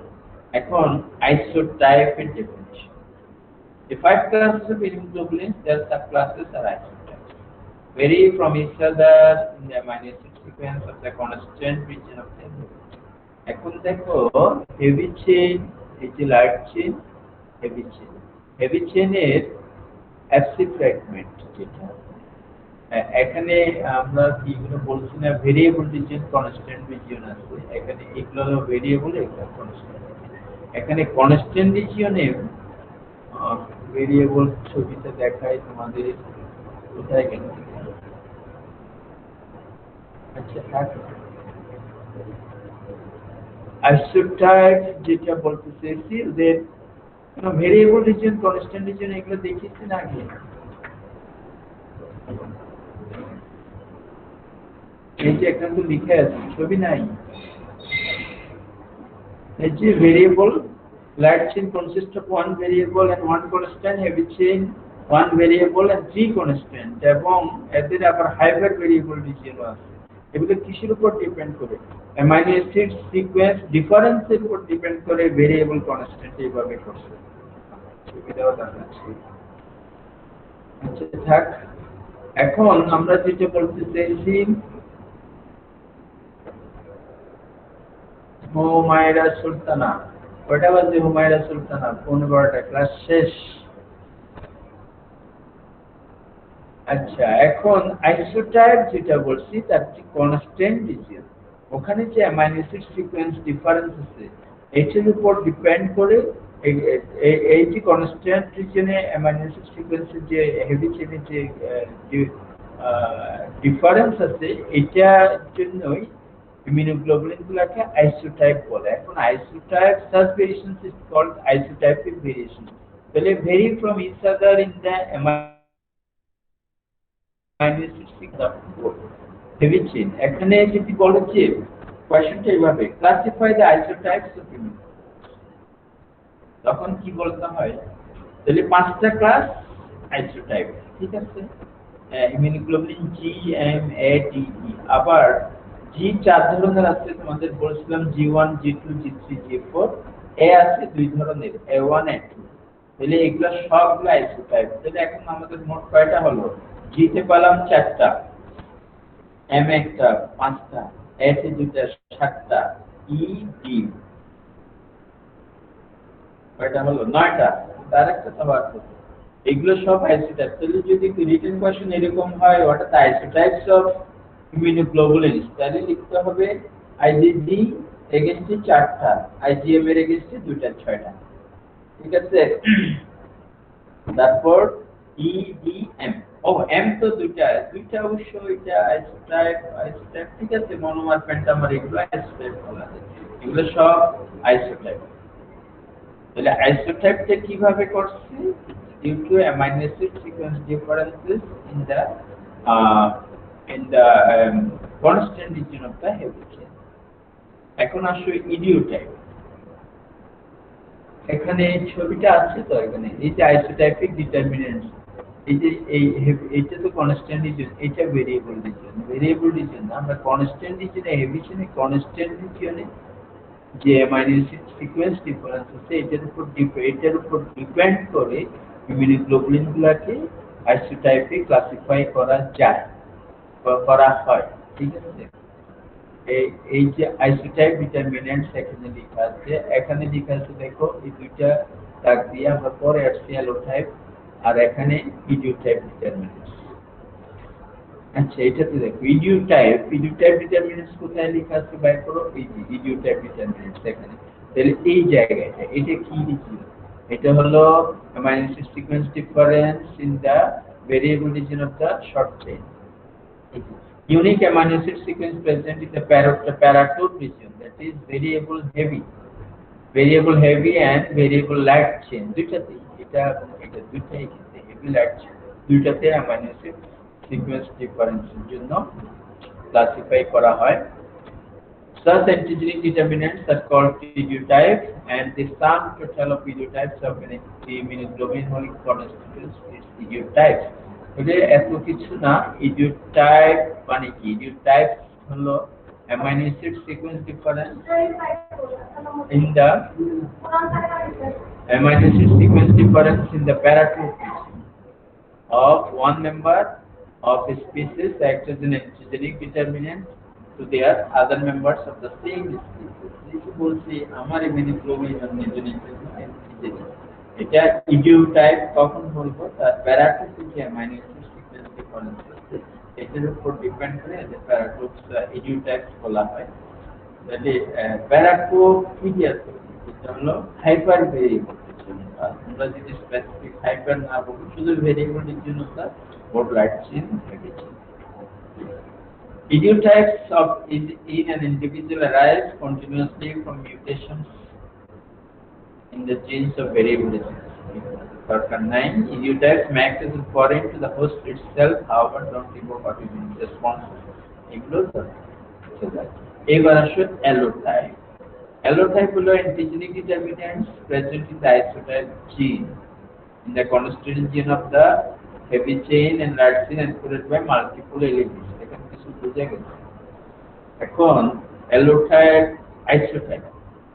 এখন আইসোটাইপের definition, the 5 classes of immunoglobulins, their subclasses are isotypes, vary from each other in the amino acid sequence of the constant region of the এখন দেখো হেভি চেইন, এই যে লাইট চেইন, হেভি চেইনের অ্যাবসিড ফ্র্যাগমেন্ট যেটা এখানে আমরা কিগুলো বলছি না, ভেরিয়েবল রিজিয়ন কনস্ট্যান্ট রিজিয়ন আছে, এখানে এগুলো হলো ভেরিয়েবল, এগুলো কনস্ট্যান্ট। এখানে কনস্ট্যান্ট রিজিয়নে ভেরিয়েবল ছবিতে দেখায় তোমাদের, কোথায় গেল? আচ্ছা আইসোটাইপ যেটা বলতে চাইছি যে ভেরিয়েবল রিজিয়ন কনস্ট্যান্ট রিজিয়ন এগুলো দেখিয়েছি না আগে? এই যে একটা তো লিখে আছে, ছবি নাই। এই যে variable light chain consist of 1 variable and 1 constant, heavy chain 1 variable and 3 constant, এবং এদের আবার হাইপার ভেরিয়েবল রিজিয়ন আছে। এগুলো কিসের উপর ডিপেন্ড করে? অ্যামাইনো অ্যাসিড সিকোয়েন্স ডিফারেন্সের উপর ডিপেন্ড করে ভেরিয়েবল কনস্ট্যান্ট এইভাবে করছে। সুবিধাও দেখাচ্ছি। আচ্ছা থাক, এখন আমরা যেটা বলতে চাইছি হুমায়রা সুলতানা, কয়টা বাজে? হুমায়রা সুলতানা 15টা, ক্লাস শেষ। আচ্ছা এখন আইসোটাইপ যেটা বলছি তার যে কনস্ট্যান্ট রিজিয়ন, ওখানে যে অ্যামাইনো অ্যাসিড সিকোয়েন্স ডিফারেন্স আছে এটার উপর ডিপেন্ড করে এই যে কনস্ট্যান্ট রিজিয়নে অ্যামাইনো অ্যাসিড সিকোয়েন্সের যে হেভি চেইনের যে ডিফারেন্স আছে, এটার জন্যই ইমিউনোগ্লোবুলিনগুলোকে আইসোটাইপ বলে। এখন isotype such variations is called isotypic variation. তাহলে vary from each other in the heavy chain. এখানে যদি বলো যে কোয়েশ্চনটা এইভাবে, classify the isotypes of immunoglobulins, তখন কি বলতে হয়? তাহলে 5টা ক্লাস আইসোটাইপ, ঠিক আছে? Immunoglobulin G M A D E. আবার জি 4 ধরনের আছে, তোমাদের বলছিলাম জি1 জি2 জি3 জি4। এ আছে 2 ধরনের, এ1 এ2। তাহলে এগুলো সবগুলো আইসোটাইপ। তাহলে এখন আমাদের মোট কয়টা হলো? জিতে পেলাম 4টা, এম একটা 5টা, এতে 2টা 7টা, ই ডি কয়টা হলো? 9টা। তার একটা সবার এগুলো সব আইসোটাইপ। তাহলে যদি রিটেন কোশ্চেন এরকম হয় what are the isotypes of immunoglobulins, তাহলে লিখতে হবে আইজিজি এগেইনস্টে 4টা, আইজিএম এর এগেইনস্টে 2টা 6টা। ঠিক আছে? তারপর ইডিএম, ও এম তো 2টা অবশ্য, এটা আইসোটাইপ। ঠিক আছে, মনোমার পেন্টামার এগুলো আইসোটাইপ বলা যায়, এগুলো সব আইসোটাইপ। তাহলে আইসোটাইপটা কিভাবে করছে? Due to amino acid sequence differences in the constant region of the heavy chain. এখন আসো ইডিওটাইপ। এখানে ছবিটা আছে তো, এখানে এই যে আইসোটাইপিক ডিটারমিনেন্টস, এই যে এইটা তো কনস্ট্যান্ট রিজিয়ন, এটা ভেরিয়েবল রিজিয়ন না। আমরা কনস্ট্যান্ট রিজিয়নে হেভি চেইনে কনস্ট্যান্ট রিজিয়নে যে অ্যামাইনো অ্যাসিড সিকোয়েন্স ডিফারেন্স আছে এটার উপর ডিপেন্ড করে ইমিউনোগ্লোবুলিন গুলাকে আইসোটাইপে ক্লাসিফাই করা যায় বা করা হয়। ঠিক আছে? এই যে আইসোটাইপ ডিটারমিনেন্টস এখানে লেখা আছে দেখো, এই দুইটা দাগ দিয়ে আমরা পরে আসছি অ্যালোটাইপ, আর এখানে ইডিওটাইপ ডিটারমিনেন্টস। আচ্ছা, এটাতে দেখো ইডিওটাইপ ডিটারমিনেন্টস কোথায় লেখা আছে বাই করো, এই যে ইডিওটাইপ ডিটারমিনেন্টস এখানে। তাহলে এই জায়গাটা এটা কি লিখি? এটা হলো amino acid sequence difference in the variable region of the short chain. Unique amino acid sequence present in the paratube region, that is variable heavy and variable light chain. দুইটাতেই এটা দুইটাই কিন্তু heavy light chain, দুইটাতে amino acid sequence difference এর জন্য classify করা হয়। Such antigenic determinants are called idiotypes, and the sum total of idiotypes of an immunoglobulin constitutes its idiotypes. ওদের এত কিছু না, ইডিওটাইপ মানে কি? ইডিওটাইপ হলো amino acid sequence difference in the paratube of one member of a species acts as an antigenic determinant to their other members of the same species. যেটা বলছি আমার ইমিউনোগ্লোবুলিন অ্যান্টিজেনিক এটা ইডিওটাইপ কখন বলবো? তার প্যারাটুব থেকে অ্যামাইনো অ্যাসিড সিকোয়েন্স ডিফারেন্স আছে, এটার উপর ডিপেন্ড করে এদের প্যারাটুবস ইডিওটাইপস বলা হয়। তাহলে প্যারাটুব কি আছে? এটা হলো হাইপার ভেরিয়েবল রিজিয়ন। আমরা যদি স্পেসিফিক হাইপার না বলি, শুধু variable region of the both light chain heavy chain. Idiotypes in an individual arise continuously from mutations in the genes of variable disease. Pattern 9. Idiotypes may act as foreign to the host itself, however don't evoke autoimmune responses. এবার আসো অ্যালোটাইপ। অ্যালোটাইপ হলো antigenic determinants present in the isotype gene in the constituent region of the heavy chain and light chain encoded by multiple alleles. এখানে কিছু বোঝা গেছে? এখন অ্যালোটাইপ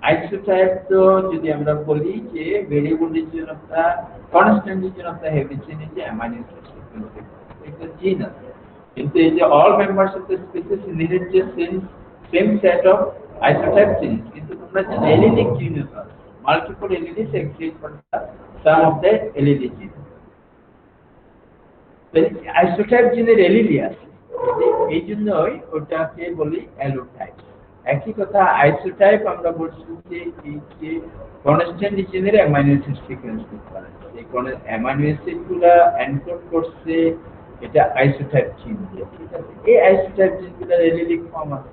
আইসোটাইপ তো যদি আমরা বলি যে variable region of the constant region of the heavy chain is amino acid sequence, এটা জিন আছে। কিন্তু এই যে all members of the species inherit যে same set of isotype genes, কিন্তু তোমরা জানো এলিলিক জিন আছে, multiple alleles exist for the some of the allele gene. Isotype জিনের এলিলি আছে, এই জন্যই ওটাকে বলি অ্যালোটাইপ। একই কথা আইসোটাইপ আমরা বলছি যে কনস্ট্যান্ট রিজিয়নের অ্যামাইনো অ্যাসিড সিকোয়েন্স ডিফারেন্স, এই অ্যামাইনো অ্যাসিড গুলা এনকোড করছে এটা আইসোটাইপ জিন দিয়ে। ঠিক আছে? এই আইসোটাইপ জিনগুলোর এলিলিক ফর্ম আছে,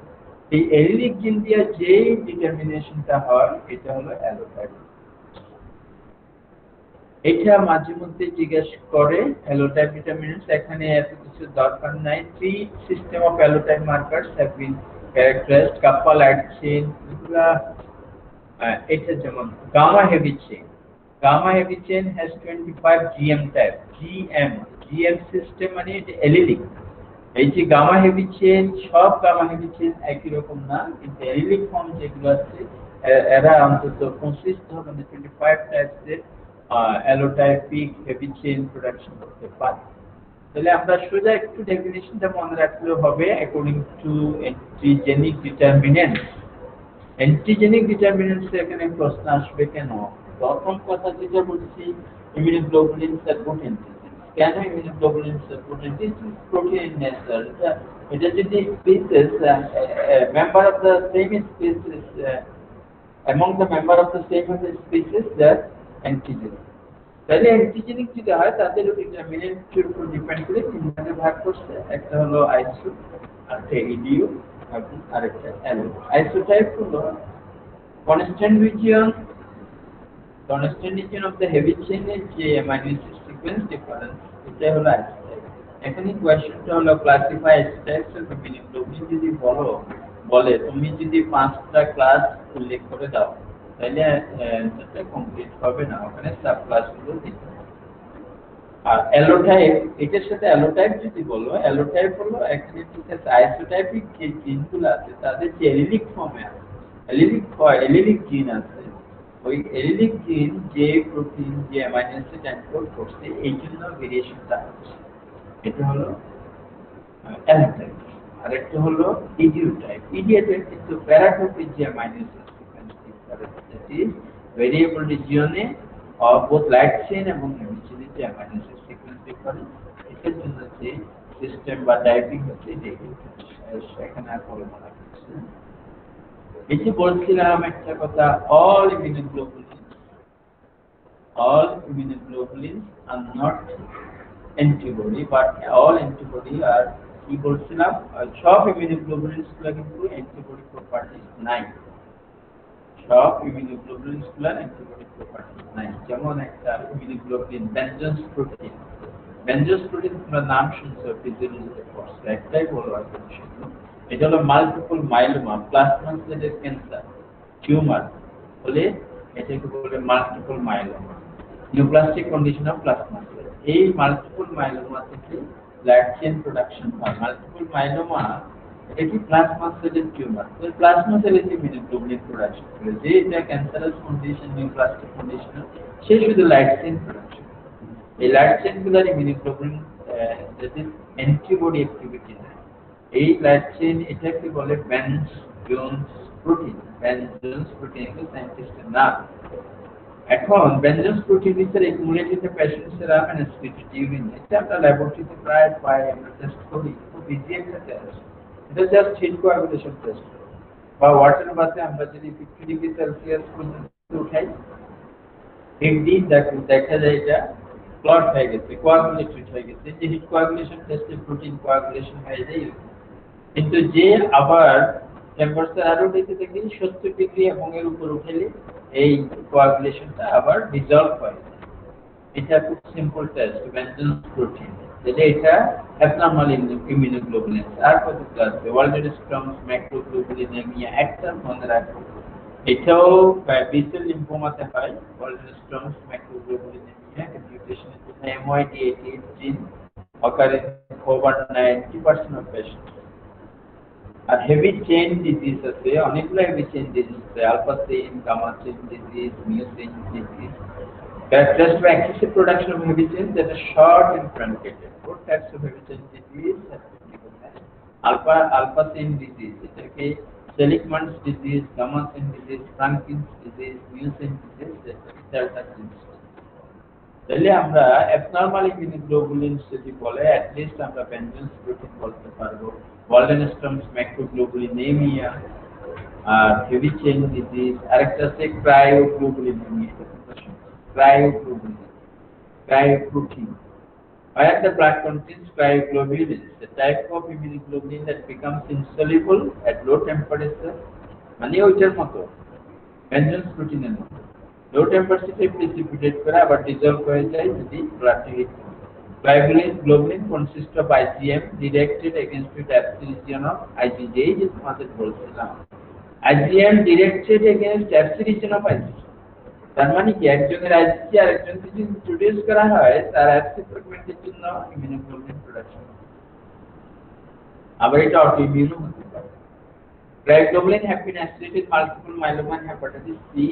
এই এলিলিক জিন দিয়ে যেই ডিটারমিনেশনটা হয় এটা হলো অ্যালোটাইপ। এটা মাঝে মধ্যে জিজ্ঞেস করে অ্যালোটাইপ ডিটারমিনেন্টস, এখানে এত কিছু দরকার নাই। 3 system of allotype markers have been characterized. Kappa light chain, এটা যেমন gamma heavy chain has 25 GM type, GM GM system মানে এটা এলিলিক। এই যে গামা হেভি চেইন, সব গামা হেভি চেইন একই রকম না, কিন্তু এলিলিক ফর্ম যেগুলো আছে এরা অন্তত 25 ধরনের 25 টাইপসের অ্যালোটাইপিক হেভি চেইন প্রোডাকশন করতে পারে। তাহলে আমরা সোজা একটু ডেফিনেশনটা মনে রাখলে হবে, according to antigenic determinants. Antigenic determinants এখানে প্রশ্ন আসবে কেন? প্রথম কথা যেটা বলছি, ইমিউনোগ্লোবুলিনস আর গুড এন্টিজেন। কেন immunoglobulins R good antigen? Protein in nature. এটা যদি species member of the same species, among the member of the same species, that antigen। তাহলে অ্যান্টিজেনিক যদি হয় তাদের ডিটারমিনেন্টের উপর ডিপেন্ড করে তিন ভাগে ভাগ করছে। একটা হলো আইসো, আরেকটা ইডিও, এবং আরেকটা অ্যালো। আইসোটাইপ হলো constant region of the heavy চেইনের যে অ্যামাইনো অ্যাসিড সিকোয়েন্স ডিফারেন্স, এটা হলো আইসোটাইপ। এখানে কোয়েশ্চনটা হলো ক্লাসিফাই আইসোটাইপস অফ ইমিউনোগ্লোবুলিন। যদি বলে তুমি যদি 5টা ক্লাস উল্লেখ করে দাও, তাহলে এটা কমপ্লিট হবে না, ওখানে সাব ক্লাসগুলো দিতে হবে। আর অ্যালোটাইপ, এটার সাথে অ্যালোটাইপ যদি বলো, অ্যালোটাইপ হলো এখানে ঠিক আছে আইসোটাইপিক যে জিনগুলো আছে তাদের যে এলিলিক ফর্মে আছে, এলিলিক জিন আছে, ওই এলিলিক জিন যে প্রোটিন যে অ্যামাইনো অ্যাসিড এনকোড করছে এই জন্য ভেরিয়েশনটা হচ্ছে। এটা হলো অ্যালোটাইপ। আরেকটা হলো ইডিওটাইপ। ইডিওটাইপ কিন্তু প্যারাটোপিক যে amino acid sequence difference, that is variable রিজিয়নে of both light chain এবং heavy chain যে অ্যামাইনো অ্যাসিড সিকোয়েন্স ডিফারেন্স, এটার জন্য যে সিস্টেম বা টাইপিং হচ্ছে এখানে আর ফলো করা হচ্ছে। এই যে বলছিলাম একটা কথা, all immunoglobulins are not antibody, but all antibody are, কি বলছিলাম, সব ইমিউনোগ্লোবুলিনস গুলো কিন্তু অ্যান্টিবডি প্রপার্টিজ নাই। সব ইমিউনোগ্লোবুলিনস গুলো অ্যান্টিবডি প্রপার্টিজ নাই। যেমন একটা ইমিউনোগ্লোবুলিন বেনজোস প্রোটিন, তোমরা নাম শুনছো ফিজিওলজিতে পড়ছো, একটাই বলো আছে শুনো, এটা হলো মাল্টিপল মাইলোমা, প্লাজমা সেলের ক্যান্সার টিউমার হলে এটাকে বলে multiple myeloma, নিউপ্লাস্টিক condition of plasma sell. এই মাল্টিপল মাইলোমা থেকে লাইট চেইন প্রোডাকশন হয়। মাল্টিপল মাইলোমা এটা কি প্লাজমা সেলের টিউমার। তো প্লাজমা সেলের যে ইমিউনোগ্লোবুলিন প্রোডাকশন করে, যে এটা ক্যান্সারাস কন্ডিশন, নিউপ্লাস্টিক কন্ডিশন, সে শুধু লাইট চেইন প্রোডাকশন। এই লাইট চেইনগুলোর ইমিউনোগ্লোবুলিন যেটি অ্যান্টিবডি অ্যাক্টিভিটি নেয়, এই লাইট চেইন এটাকে বলে বেনজোস প্রোটিন। বেনজোস প্রোটিন এর সায়েন্টিস্টের নাম। এখন বেনজোস প্রোটিনের একুমুলেটেড পেশেন্টসের অ্যানাস্টিটিউড ইউরিন, এটা আমরা ল্যাবরেটরিতে প্রায় পাই, আমরা টেস্ট করি, খুব ইজি একটা টেস্ট। এটা জাস্ট হিট কোয়াগুলেশন টেস্ট, বা ওয়াটার বাথে আমরা যদি 50 ডিগ্রি সেলসিয়াস পর্যন্ত উঠাই, একদিন দেখা যায় এটা ক্লট হয়ে গেছে, কোয়াগুলেটেড হয়ে গেছে। যে হিট কোয়াগুলেশন টেস্টে প্রোটিন কোয়াগুলেশন হয়ে যায়। কিন্তু যে আবার টেম্পারেচার আরো বেশি থেকে 70 ডিগ্রি এবং এর উপর উঠেলে এই কোয়াগুলেশনটা আবার ডিসলভ হয়। এটা খুব সিম্পল টেস্ট, বেনজোস প্রোটিন। যেটা এটা অ্যাবনরমাল ইমিউনোগ্লোবুলিন। আর কতগুলো আছে, ওয়ালডেনস্ট্রমস ম্যাক্রোগ্লোবুলিনেমিয়া, একটা মনে রাখো, এটাও বিসেল লিম্ফোমাতে হয়। ওয়ালডেনস্ট্রমস ম্যাক্রোগ্লোবুলিনেমিয়া মিউটেশনের জন্য MYD88 জিন occurs in over 90% of patients। আর হেভি চেইন ডিজিজ আছে, অনেকগুলো হেভি চেইন ডিজিজ আছে, alpha chain, gamma chain disease, myosin disease. Characterized by excessive production of heavy chains that are short and truncated. Both types of heavy chain disease have been recognized. Alpha chain disease, এটাকে Seligman's disease, gamma chain disease, Franken's disease, Musin disease, এটা তাহলে আমরা abnormal immunoglobulins যদি বলে, at least আমরা বেনজোস protein বলতে পারবো, ওয়ালডেনস্ট্রমস ম্যাক্রোগ্লোবুলিনেমিয়া, আর heavy chain disease. আরেকটা আছে ক্রায়োগ্লোবুলিনেমিয়া, cryoprotein. Where the blood contains cryoglobulins, the type of immunoglobulin that becomes insoluble at low temperature, মানে ওইটার মতো বেনজোস প্রোটিনের মতো লো টেম্পারেচারে প্রেসিপিটেট করে আবার ডিসলভ হয়ে যায় যদি ব্লাডে হিট করে। Cryoglobulin consists of IgM directed against the Fc region of IgG, যে তোমাদের বলছিলাম, IgM directed against Fc region of IgG। তার মানে কি একজনের আইসি আর একজন যদি ইন্ট্রোডিউস করা হয় তার অ্যাসি ফ্রাগমেন্টের জন্য ইমিউনোগ্লোবিউলিন প্রোডাকশন, আবার এটা অটোইমিউনও হতে পারে। Cryoglobulin have been associated multiple myeloma and hepatitis C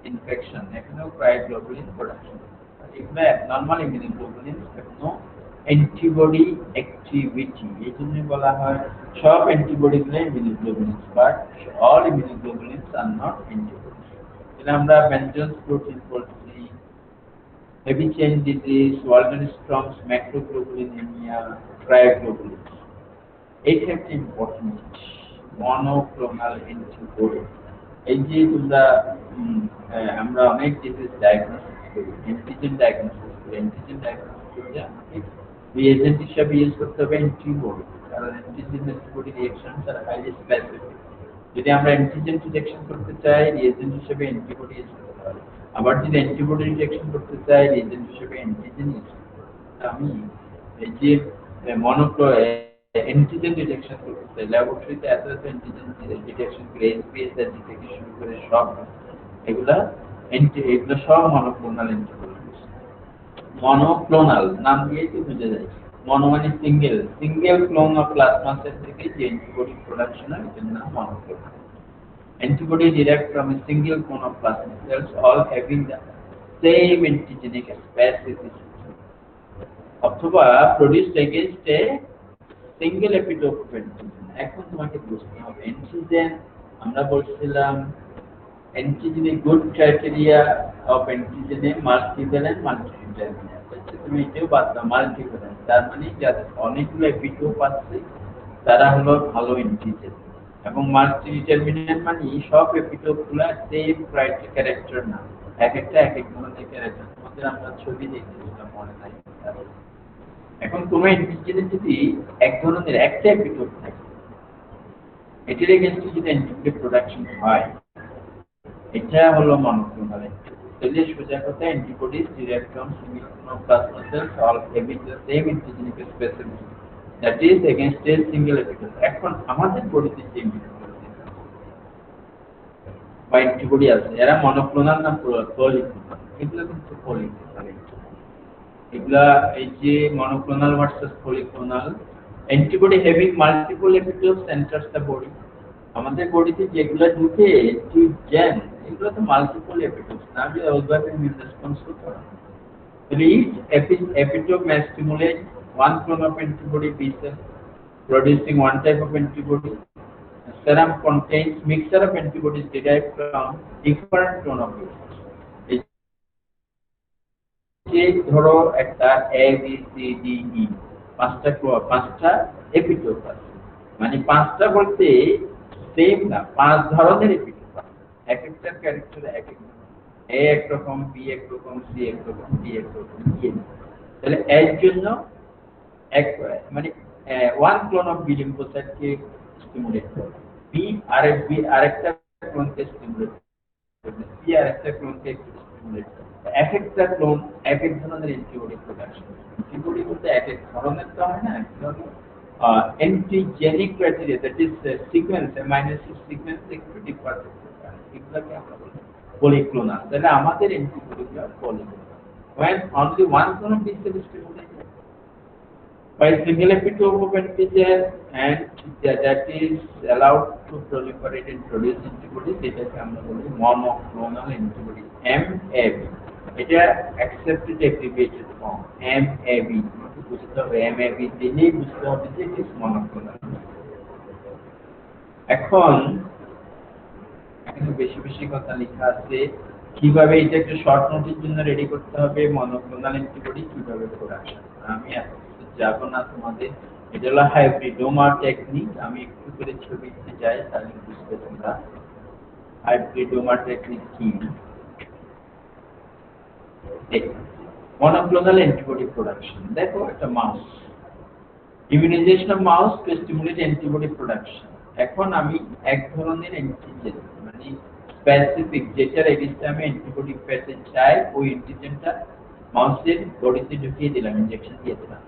infection, এখানেও ক্রায়োগ্লোবুলিন প্রোডাকশন। এগুলো abnormal immunoglobulin have no antibody activity, এই জন্য বলা হয় সব অ্যান্টিবডিগুলো immunoglobulin, but all immunoglobulins are not antibody. তাহলে আমরা বেঞ্জনস প্রোটিন বলছি, heavy chain disease, Waldenstrom's macroglobulinemia, cryoglobulin. এই ক্ষেত্রে ইম্পর্টেন্ট মনোক্লোনাল অ্যান্টিবডি। এই যে তোমরা আমরা অনেক ডিজিজ ডায়াগনোসিস করি, অ্যান্টিজেন ডায়াগনোসিস করি, অ্যান্টিজেন ডায়াগনোসিস করতে আমাকে রিএজেন্ট হিসাবে ইউজ করতে হবে অ্যান্টিবডি, কারণ antigen antibody reactions are highly specific. যদি আমরা অ্যান্টিজেন ডিটেকশন করতে চাই রিএজেন্ট হিসেবে অ্যান্টিবডি ইউজ করতে হবে, আবার যদি অ্যান্টিবডি ডিটেকশন করতে চাই রিএজেন্ট হিসেবে অ্যান্টিজেন ইউজ করতে হবে। আমি এই যে অ্যান্টিজেন ডিটেকশন করতে চাই ল্যাবরেটরিতে এত অ্যান্টিজেন ডিটেকশন করে এসপিএসআর থেকে শুরু করে সব এগুলো সব মনোক্লোনাল অ্যান্টিবডি। মনোক্লোনাল নাম দিয়েই তো বোঝা যায়, মনো মানে single clone of plasma sell থেকে যে অ্যান্টিবডি প্রোডাকশন হয় এটার নাম monoclonal. Antibody derived from a single clone of plasma cells, all having the same antigenic specificity, অথবা produced against a single epitope of antigen। এখন তোমাকে বুঝতে হবে অ্যান্টিজেন, আমরা বলছিলাম antigenic good criteria of অ্যান্টিজেনে multivalent মাল্টিডিটারমিনেন্ট। তুমি এটাও বাদ দাও মাল্টিভ্যালেন্ট, তার মানে যাদের অনেকগুলো এপিটোপ আছে তারা হলো ভালো অ্যান্টিজেন, এবং মাল্টিডিটারমিনেন্ট মানে সব এপিটোপগুলো সেম ক্যারেক্টার না, এক একটা এক এক ধরনের ক্যারেক্টার। তোমাদের আমরা ছবি দেখেছিলাম মনে নাই। এখন কোনো অ্যান্টিজেনের যদি এক ধরনের একটা এপিটোপ থাকে, এটির এগেইনস্টে যদি অ্যান্টিবডি প্রোডাকশন হয়, এটা হলো মনোক্লোনাল অ্যান্টিবডি। তাহলে সোজা কথা antibodies derived from single clone of plasma cells all having the same antigenic specificity, that is against a single epitope। এখন আমাদের বডিতে যে অ্যান্টিবডি আছে এরা মনোক্লোনাল না পলিক্লোনাল? এগুলো কিন্তু পলিক্লোনাল। এগুলা এই যে monoclonal versus polyclonal antibody having multiple epitope centres the body. আমাদের বডিতে যেগুলো ঢুকে অ্যান্টিজেন এগুলো তো মাল্টিপল এপিটোপস না, যে ওইভাবে ইমিউন রেসপন্স করতে পারে। Each epitope may stimulate one clone of antibody B cell, producing one type of antibody. The serum contains mixture of antibodies derived from different clone of B cells. যে ধরো একটা A B C D E পাঁচটা epitope আছে, মানে পাঁচটা বলতে same না, পাঁচ ধরনের এপিটোপ আছে, এক একটা ক্যারেক্টার এক এক এ একরকম, বি একরকম, সি একরকম, ডি একরকম, ই। তাহলে এর জন্য এক মানে ওয়ান ক্লোন অফ বি লিম্ফোসাইটকে স্টিমুলেট করে, বি আরেকটা ক্লোনকে স্টিমুলেট করে, সি আরেকটা ক্লোনকে স্টিমুলেট করে। এক একটা ক্লোন এক এক ধরনের অ্যান্টিবডি প্রোডাকশন। অ্যান্টিবডি বলতে এক এক ধরনের তো হয় না, antigenic criteria, that is sequence, amino acid sequence একটু ডিফার করতে পারে, এগুলোকে আমরা বলি polyclonal। তাহলে আমাদের অ্যান্টিবডিগুলো polyclonal when only one clone of B cell is stimulated by single epitope of antigen and that is allowed to proliferate and produce antibodies, এটাকে আমরা বলি monoclonal antibody, MAB। এটা accepted abbreviated form MAB। বুঝতে হবে MAB দিলেই বুঝতে হবে যে it is monoclonal। এখন এখানে বেশি বেশি কথা লেখা আছে কিভাবে এটা একটা শর্ট নোটের জন্য রেডি করতে হবে মনোক্লোনাল অ্যান্টিবডি কিভাবে প্রোডাকশন। আমি যাব না তোমাদের, এটা হলো হাইব্রিডোমা টেকনিক। আমি একটু করে ছবি দিতে যাই তাহলে বুঝতে তোমরা হাইব্রিডোমা টেকনিক কি। মনোক্লোনাল অ্যান্টিবডি প্রোডাকশন, দেখো একটা mouse, immunisation of mouse to stimulate antibody production. এখন আমি এক ধরনের অ্যান্টিজেন মানে স্পেসিফিক যেটার এগেইনস্টে আমি অ্যান্টিবডি পেতে চাই ওই অ্যান্টিজেনটা মাউসের বডিতে ঢুকিয়ে দিলাম, ইনজেকশন দিয়ে দিলাম।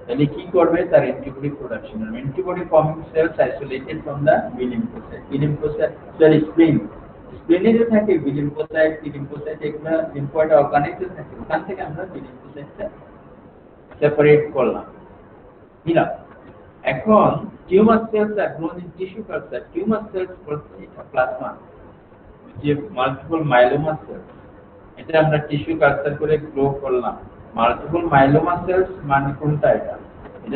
তাহলে কি করবে, তার অ্যান্টিবডি প্রোডাকশন হবে। Antibody forming cells isolated from the B lymphocyte, B lymphocyte cell spleen স্প্লেনে যে থাকে লিম্ফোসাইট লিম্ফোসাইট এগুলো লিম্ফয়েড অর্গানেতে থাকে, ওখান থেকে আমরা লিম্ফোসাইটটা সেপারেট করলাম নিলাম। এখন tumour cells are grown in tissue culture. Tumour cells বলতে এটা প্লাজমা, যে মাল্টিপল মাইলোমা সেলস, এটা আমরা টিস্যু কালচার করে গ্রো করলাম। মাল্টিপল মাইলোমা সেলস মানে কোনটা? এটা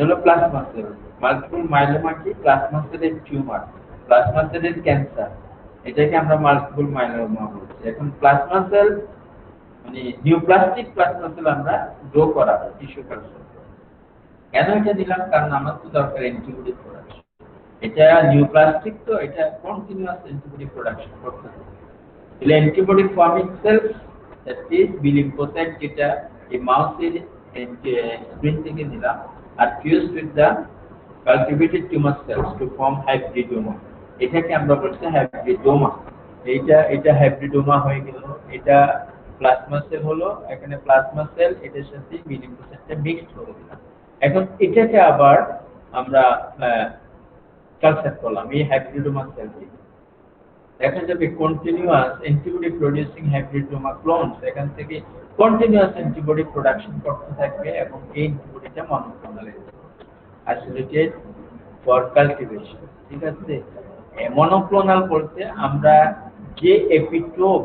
হলো প্লাজমা সেল। মাল্টিপল মাইলোমা কি? প্লাজমা সেলের টিউমার, প্লাজমা সেলের ক্যান্সার, এটাকে আমরা মাল্টিপল মাইলোমা বলছি। এখন প্লাজমা সেল মানে নিউপ্লাস্টিক প্লাজমা সেল আমরা গ্রো করা টিস্যু কালচার। কেন এটা দিলাম? কারণ আমার তো দরকার অ্যান্টিবডি প্রোডাকশন। এটা নিউপ্লাস্টিক, তো এটা কন্টিনিউয়াস অ্যান্টিবডি প্রোডাকশন করতে হবে। তাহলে antibody forming cells that is B lymphocyte, যেটা এই মাউসের স্প্রিন থেকে নিলাম আর fuse with the cultivated tumour cells to form hybridoma. এটাকে আমরা বলছি হাইব্রিডোমা। এটা হাইব্রিডোমা হয়ে গেল। এটা প্লাজমা সেল হলো, এখানে প্লাজমা সেল এটার সাথে বি লিম্ফোসাইটটা মিক্সড করে দিলাম। এখন এটাকে আবার আমরা কালচার করলাম এই হাইব্রিডোমা সেলটি। দেখা যাবে কন্টিনিউয়াস অ্যান্টিবডি প্রোডিউসিং হাইব্রিডোমা ক্লোনস এখান থেকে কন্টিনিউয়াস অ্যান্টিবডি প্রোডাকশন করতে থাকবে, এবং এই অ্যান্টিবডিটা মনোক্লোনাল আইসোলেটেড ফর কালটিভেশন। ঠিক আছে? মনোক্লোনাল বলতে আমরা যে এপিটোপ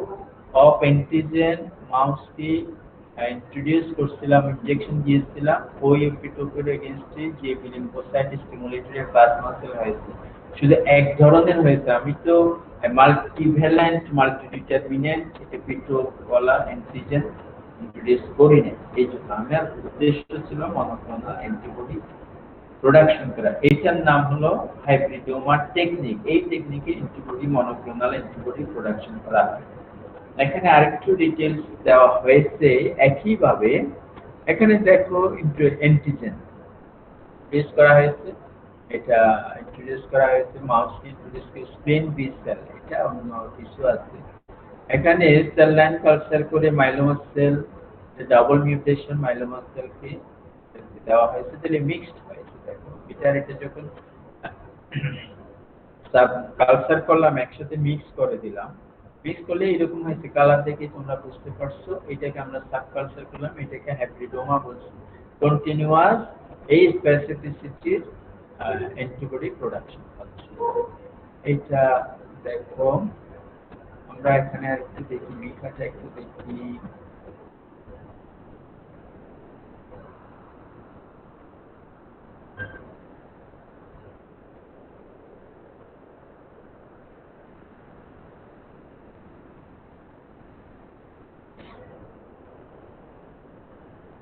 অফ অ্যান্টিজেন মাউসকে ইন্ট্রোডিউস করছিলাম, ইনজেকশন দিয়েছিলাম, ওই এপিটোপের এগেইনস্টে যে লিম্ফোসাইট স্টিমুলেটেড প্লাজমা সেল হয়েছে, শুধু এক ধরনের হয়েছে। আমি তো মাল্টিভ্যালেন্ট মাল্টিডিটারমিনেন্ট এপিটোপ ওয়ালা অ্যান্টিজেন ইন্ট্রোডিউস করি না। এই জন্য আমার উদ্দেশ্য ছিল মনোক্লোনাল অ্যান্টিবডি প্রোডাকশন করা। এইটার নাম হলো হাইব্রিডোমা টেকনিক। এই টেকনিকে অ্যান্টিবডি মনোক্লোনাল অ্যান্টিবডি প্রোডাকশন করা হয়। এখানে আরেকটু ডিটেইলস দেওয়া হয়েছে। একইভাবে এখানে দেখো অ্যান্টিজেন ইন্ট্রোডিউস করা হয়েছে, এটা ইন্ট্রোডিউস করা হয়েছে মাউসকে ইন্ট্রোডিউস করে স্প্লেন বি সেল, এটা অন্য কিছু আছে। এখানে সেল লাইন কালচার করে myeloma cell, double mutation myeloma সেলকে দেওয়া হয়েছে, তাহলে মিক্সড হয়েছে। দেখো এটা যখন সাব কালচার করলাম একসাথে মিক্স করে দিলাম, মিক্স করলে এরকম হয়েছে। কালার দেখে তোমরা বুঝতে পারছো। এটাকে আমরা সাব কালচার করলাম, এটাকে হাইব্রিডোমা বলছি। কন্টিনিউয়াস এই স্পেসিফিসিটির অ্যান্টিবডি প্রোডাকশন হচ্ছে। এটা দেখো আমরা এখানে একটু দেখি, লেখাটা একটু দেখি।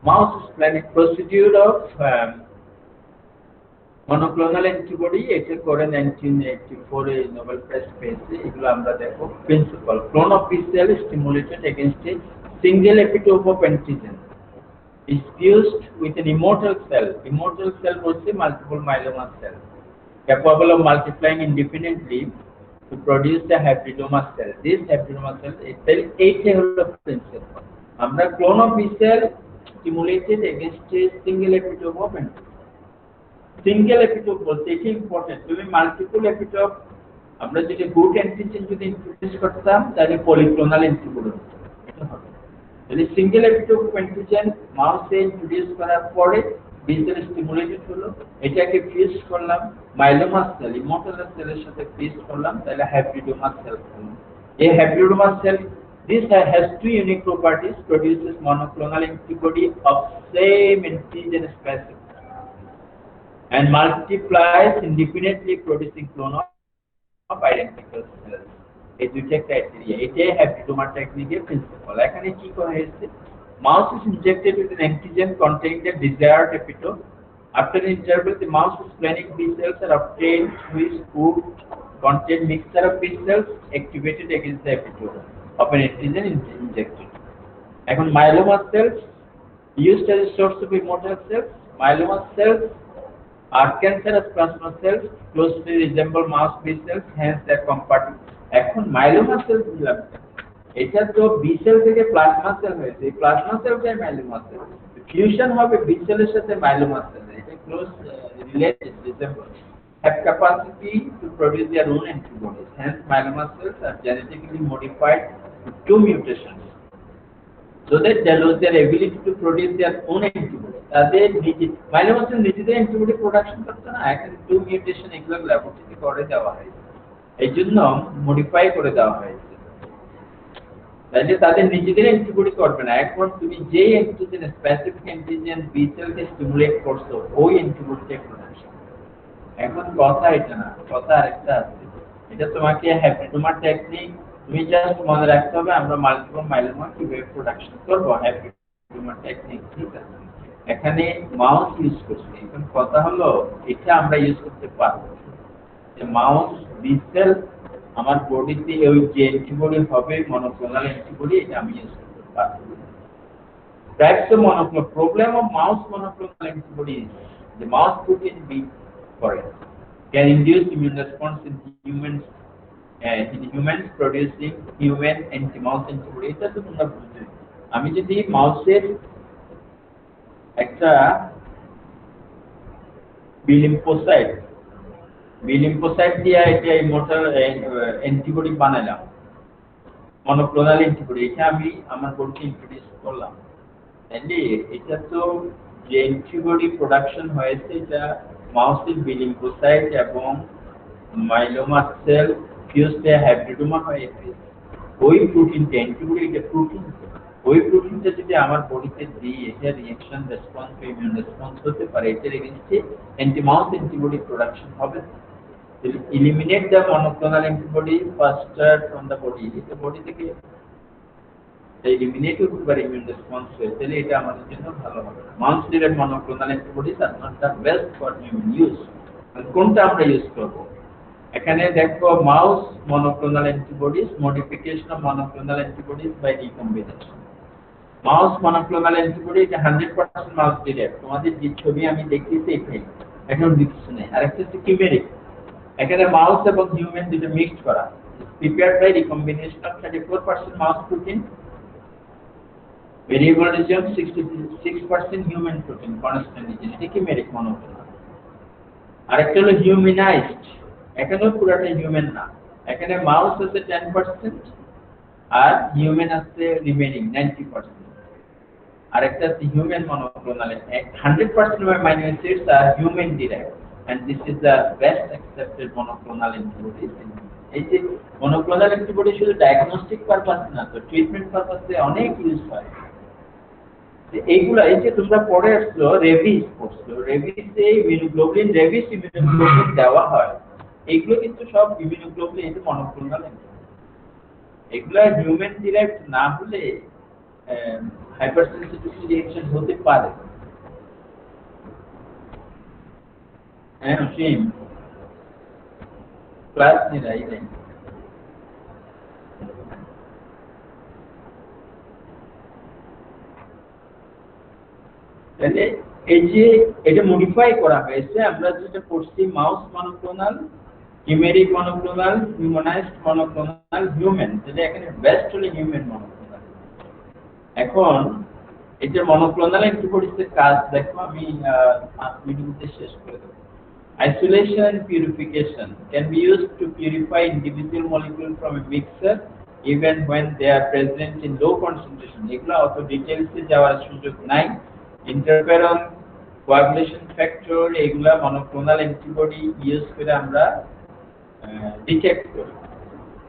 Mouse splenic procedure of monoclonal antibody, এটা করে 1984 এ নোবেল প্রাইজ পেয়েছে। এগুলো আমরা দেখো principal clone of B cell stimulated against a single epitope of antigen is fused with an immortal cell. Immortal cell বলছে multiple myeloma cell capable of multiplying independently to produce the hybridoma cell. This hybridoma cell এইটা হলো principal. আমরা clone of B cell stimulated against a single epitope of antigen. Single epitope বলতে এটা important. তুমি multiple epitope আমরা যদি good antigen যদি introduce করতাম তাহলে পলিক্লোনাল অ্যান্টিবডি হতো, এটা হবে। তাহলে সিঙ্গেল এপিটোপ অ্যান্টিজেন মাউসে ইন্ট্রোডিউস করার পরে বি সেল স্টিমুলেটেড হলো, এটাকে ফিউজ করলাম মাইলোমা সেল ইমোর্টাল সেলের সাথে ফিউজ করলাম, তাহলে হাইব্রিডোমা সেল হলো। এই hybridoma cell this has two unique properties, produces monoclonal antibody of same antigen specific and multiplies independently producing clone of identical cells. এই দুইটা ক্রাইটেরিয়া, এটাই হাইব্রিডোমা টেকনিকের প্রিন্সিপাল। এখানে কি করা হয়েছে? Mouse is injected with an antigen containing the desired epitope. After an interval, the mouse splenic B cells are obtained, which would contain mixture of B cells activated against the epitope of an antigen injected. এখন myeloma cells used as a source of immortal cells. Myeloma cells are cancerous plasma cells closely resemble mouse B cells, hence they are compatible. এখন myeloma cells দিলাম, এটা তো B cell থেকে plasma sell হয়েছে, এই plasma সেলটাই myeloma sell, fusion হবে B সেলের সাথে মাইলোমা সেল, এটা close related resemble. have capacity to produce their own antibodies. Hence, myeloma cells are genetically modified with 2 mutations, so that they lose their ability to produce their own antibodies. তাদের myeloma cells নিজেদের antibody production করতে না, এখন 2 mutation এগুলো ল্যাবরেটরিতে করে দেওয়া হয়, এই জন্য মডিফাই করে দেওয়া হয়েছে। তাহলে তাদের নিজেদের অ্যান্টিবডি করবে না, এখন তুমি যে অ্যান্টিজেন স্পেসিফিক অ্যান্টিজেন বি সেলকে স্টিমুলেট করছো ওই অ্যান্টিবডিটা প্রোডাকশন। এখন কথা এটা না, কথা আরেকটা আছে, এটা তোমাকে হ্যাপিটোমা টেকনিক, তুমি জাস্ট মনে রাখতে হবে আমরা মাল্টিপল মাইলোমা কিভাবে প্রোডাকশন করবো, হ্যাপিটোমা টেকনিক, ঠিক আছে। এখানে মাউস ইউজ করছি, এখন কথা হলো এটা আমরা ইউজ করতে পারবো, মাউস বি সেল আমার বডিতে ওই যে অ্যান্টিবডি হবে মনোক্লোনাল অ্যান্টিবডি, এটা আমি ইউজ করতে পারবো। That's the monoclonal problem of mouse monoclonal antibodies. The mouse protein B for it can induce immune response in humans producing human anti-mouse antibody. এটা তো তোমরা বুঝতে, আমি যদি মাউসের একটা বিলিম্পোসাইট দিয়ে এটা ইমোর্টাল অ্যান্টিবডি বানালাম, মনোক্লোনাল অ্যান্টিবডি, এটা আমি আমার বডিতে ইন্ট্রোডিউস করলাম, তাহলে এটা তো যে অ্যান্টিবডি প্রোডাকশন হয়েছে এটা মাউসের বিলিম্পোসাইট এবং মাইলোমা সেল ফিউজড হাইব্রিডোমা হয়ে গেছে। ওই প্রোটিনটা অ্যান্টিবডি, এটা প্রোটিন, ওই প্রোটিনটা যদি আমার বডিতে দিই এটা রিঅ্যাকশন রেসপন্স বা ইমিউন রেসপন্স হতে পারে, এটার এগেইনস্টে অ্যান্টিমাউস অ্যান্টিবডি প্রোডাকশন হবে। eliminate the monoclonal antibodies faster from the body, the body থেকে eliminate করতে পারে immune response হয়ে, তাহলে এটা আমাদের জন্য ভালো হবে। mouse derived monoclonal antibodies are not the best for human use। কোনটা আমরা ইউজ করব, এখানে দেখো mouse monoclonal antibodies, modification of monoclonal antibodies by recombination। mouse monoclonal antibody এটা 100% mouse derived, তোমাদের যে ছবি আমি দেখিয়েছি এটাই, এখন কিছু নেই। আরেকটা হচ্ছে কিমেরিক, এখানে মাউস এবং হিউম্যান দুটো মিক্সড করা, prepared by recombination of 34% mouse protein, variable region 66% human protein, constant region, এটা কিমেরিক মনোক্লোনাল। আরেকটা হলো হিউম্যানাইজড, এখানেও পুরোটা হিউম্যান না, এখানে মাউস আছে 10% আর হিউম্যান আছে রিমেইনিং 90%। আরেকটা আছে human monoclonal, 100% of amino acids are human derived, and this is the best accepted monoclonal antibodies। এই যে monoclonal antibody শুধু ডায়াগনস্টিক পারপাস না, তো ট্রিটমেন্ট পারপাসে অনেক ইউজ হয়। এইগুলা এই যে তোমরা পড়ে আসছো রেভিস পড়ছো, রেভিসে ইমিউনোগ্লোবুলিন, রেভিস ইমিউনোগ্লোবুলিন দেওয়া হয়, এইগুলো কিন্তু সব ইমিউনোগ্লোবুলিন, এটা মনোক্লোনাল antibody। এগুলা হিউম্যান ডিরাইভড না হলে হাইপারসেনসিটিভিটি রিঅ্যাকশন হতে পারে। হ্যাঁ অসীম, ক্লাস নিরাই নেই। তাহলে এই যে এটা মডিফাই করা হয়েছে, আমরা যেটা করছি mouse monoclonal, chimeric monoclonal, humanised monoclonal, human, তাহলে এখানে বেস্ট হলো হিউম্যান মনোক্লোনাল। এখন এটা মনোক্লোনাল অ্যান্টিবডিজের কাজ দেখো, আমি 5 মিনিটে শেষ করে দেব। Isolation and purification can be used to purify individual molecules from a mixture even when they are present in low concentration। এগুলো অত ডিটেইলসে যাওয়ার সুযোগ নাই। ইন্টারফেরন, কোয়াগুলেশন ফ্যাক্টর, এগুলা মনোক্লোনাল অ্যান্টিবডি ইউজ করে আমরা ডিটেক্ট করি।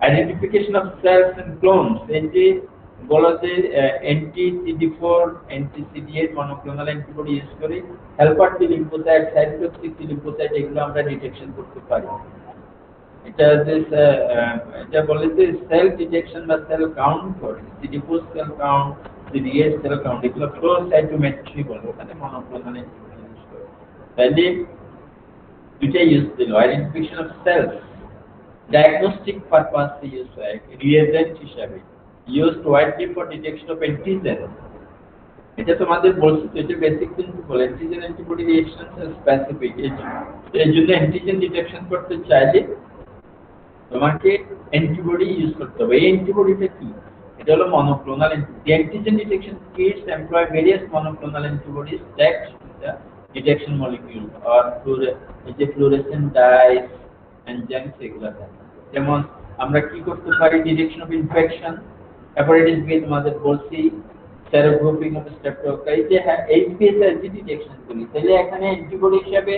Identification of cells and clones, এই যে বলা যে anti CD4, anti CD8 monoclonal antibody use করে helper T lymphocyte, cytotoxic T lymphocyte, এগুলো আমরা ডিটেকশন করতে পারি। এটা যে এটা বলে যে সেল ডিটেকশন বা সেল কাউন্ট করে, CD4 sell count, CD8 sell count, এগুলো ফ্লো সাইটোমেট্রি বলে, ওখানে মনোক্লোনাল অ্যান্টিবডি ইউজ করে। তাহলে দুইটা ইউজ দিল, আইডেন্টিফিকেশন অফ সেলস ডায়াগনস্টিক পারপাসে ইউজ হয়, রিএজেন্ট হিসাবে used widely for detection of antigen। এটা তোমাদের বলছি তো, এটা basic principle, antigen antibody reactions are specific. এই জন্য অ্যান্টিজেন ডিটেকশন করতে চাইলে তোমাকে অ্যান্টিবডি ইউজ করতে হবে। এই অ্যান্টিবডিটা কি, এটা হলো monoclonal antibody. Antigen detection kits employ various monoclonal antibodies stacked with the detection molecule আর এই যে ফ্লুorescent ডাইস এনজাইমস এগুলো থাকে। যেমন আমরা কি করতে পারি, detection of infection, hepatitis B তোমাদের বলছি, সেরোগ্রুপিং অফ স্ট্রেপ্টোকাই, যে এইচপিএসআরজি ডিটেকশন করি, তাহলে এখানে অ্যান্টিবডি হিসাবে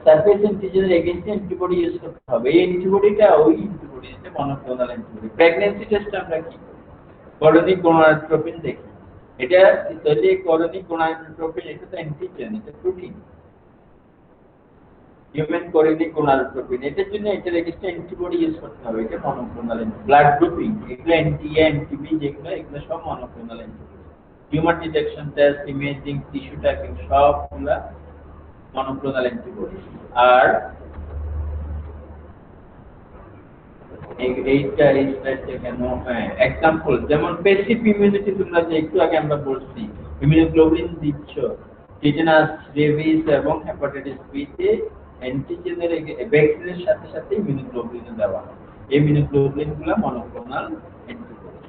সারফেস অ্যান্টিজেনের এগেইনস্ট অ্যান্টিবডি ইউজ করতে হবে। এই অ্যান্টিবডিটা ওই অ্যান্টিবডি হচ্ছে মনোক্লোনাল অ্যান্টিবডি। প্রেগন্যান্সি টেস্টে আমরা কি করোনিক গোনাডোট্রপিন দেখি, এটা তাহলে করোনিক গোনাডোট্রপিন এটা তো অ্যান্টিজেন, এটা প্রোটিন, হিউম্যান করোনিক গোনাডোট্রপিন, এটার জন্য এটার এগেইনস্ট অ্যান্টিবডি ইউজ করতে হবে, এটা মনোক্লোনাল অ্যান্টিবডি। ব্লাড গ্রুপিং এগুলো এনটিএ এনটিবি যেগুলো, এগুলো সব monoclonal antibody. Tumour detection test, imaging, tissue typing সবগুলা মনোক্লোনাল অ্যান্টিবডি। আর এইটা কেন এক্সাম্পল, যেমন প্যাসিভ ইমিউনিটি, তোমরা যে একটু আগে আমরা বলছি ইমিউনোগ্লোবুলিন দিচ্ছ টিটেনাস, রেবিস এবং হেপাটাইটিস বি তে অ্যান্টিজেনের ভ্যাকসিনের সাথে সাথে ইমিউনোগ্লোবুলিন দেওয়া হয়। এই ইমিউনোগ্লোবুলিনগুলো monoclonal antibody.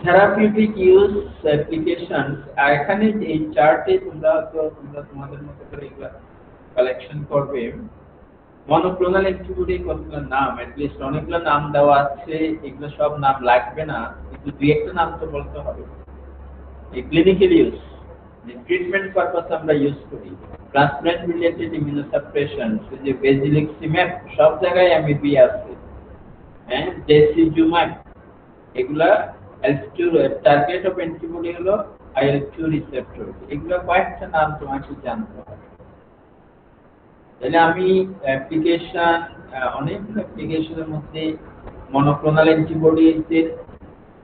Therapeutic use applications, আর এখানে এই চার্টে তোমরা তোমাদের মতো করে এগুলা কালেকশন করবে। মনোক্লোনাল অ্যান্টিবডি কতগুলো নাম, অ্যাটলিস্ট অনেকগুলো নাম দেওয়া আছে, এগুলো সব নাম লাগবে না, কিন্তু দুই একটা নাম তো বলতে হবে। এই ক্লিনিক্যাল ইউজ, ট্রিটমেন্ট পারপাসে আমরা ইউজ করি, ট্রান্সপ্লান্ট রিলেটেড ইমিউনোসাপ্রেশন, যে বেজিলিক্সিম্যাব সব জায়গায় এমইবি আছে, হ্যাঁ, ডেসিজুম্যাব, এগুলা L2 টার্গেট অফ অ্যান্টিবডি হলো IL2 রিসেপ্টর। এগুলো কয়েকটা নাম তোমাকে জানতে হবে। তাহলে আমি অ্যাপ্লিকেশন, অনেকগুলো অ্যাপ্লিকেশনের মধ্যে মনোক্লোনাল অ্যান্টিবডিজের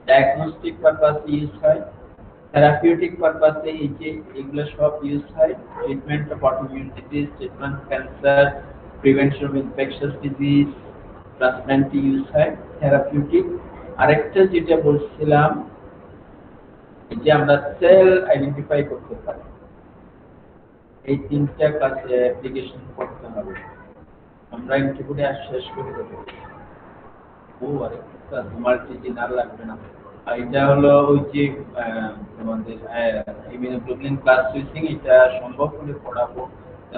ডায়াগনস্টিক পারপাসে ইউজ হয়, থেরাপিউটিক পারপাসে এই যে এগুলো সব ইউজ হয়, treatment of autoimmune disease, treatment cancer, prevention of infectious disease, ট্রান্সপ্লান্টে ইউজ হয়, থেরাপিউটিক। আরেকটা যেটা বলছিলাম, এই যে আমরা সেল আইডেন্টিফাই করতে পারি, এই তিনটা কাজে অ্যাপ্লিকেশন করতে হবে। আমরা অ্যান্টিবডি আর শেষ করে দেবো। আরেকটা মাল্টিজিনার লাগবে না, আর এটা হলো ওই যে আমাদের ইমিউনোগ্লোবুলিন ক্লাস সুইচিং, এটা সম্ভব হলে পড়াবো,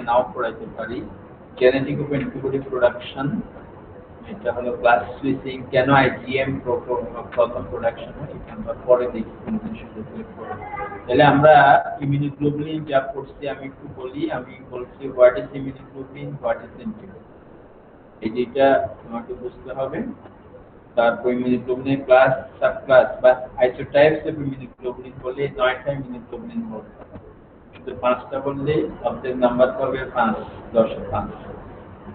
নাও পড়াইতে পারি। জেনেটিক অফ অ্যান্টিবডি প্রোডাকশন, এটা হলো ক্লাস সুইচিং, কেন আইজিএম প্রথম প্রোডাকশন হয়, এটা আমরা পরে দেখি কোনদিন সুযোগ পেলে পরে। তাহলে আমরা ইমিউনোগ্লোবুলিন যা পড়ছি আমি একটু বলি। আমি বলছি what is immunoglobulin, what is antibody, এই যেটা তোমাকে বুঝতে হবে। তারপর ইমিউনোগ্লোবুলিন ক্লাস, সাবক্লাস বা আইসোটাইপস অফ ইমিউনোগ্লোবুলিন বলে 9টা ইমিউনোগ্লোবুলিন বলতে হবে, শুধু 5টা বললে অবজেক্ট নাম্বার পাবে 5, 10 এ 5।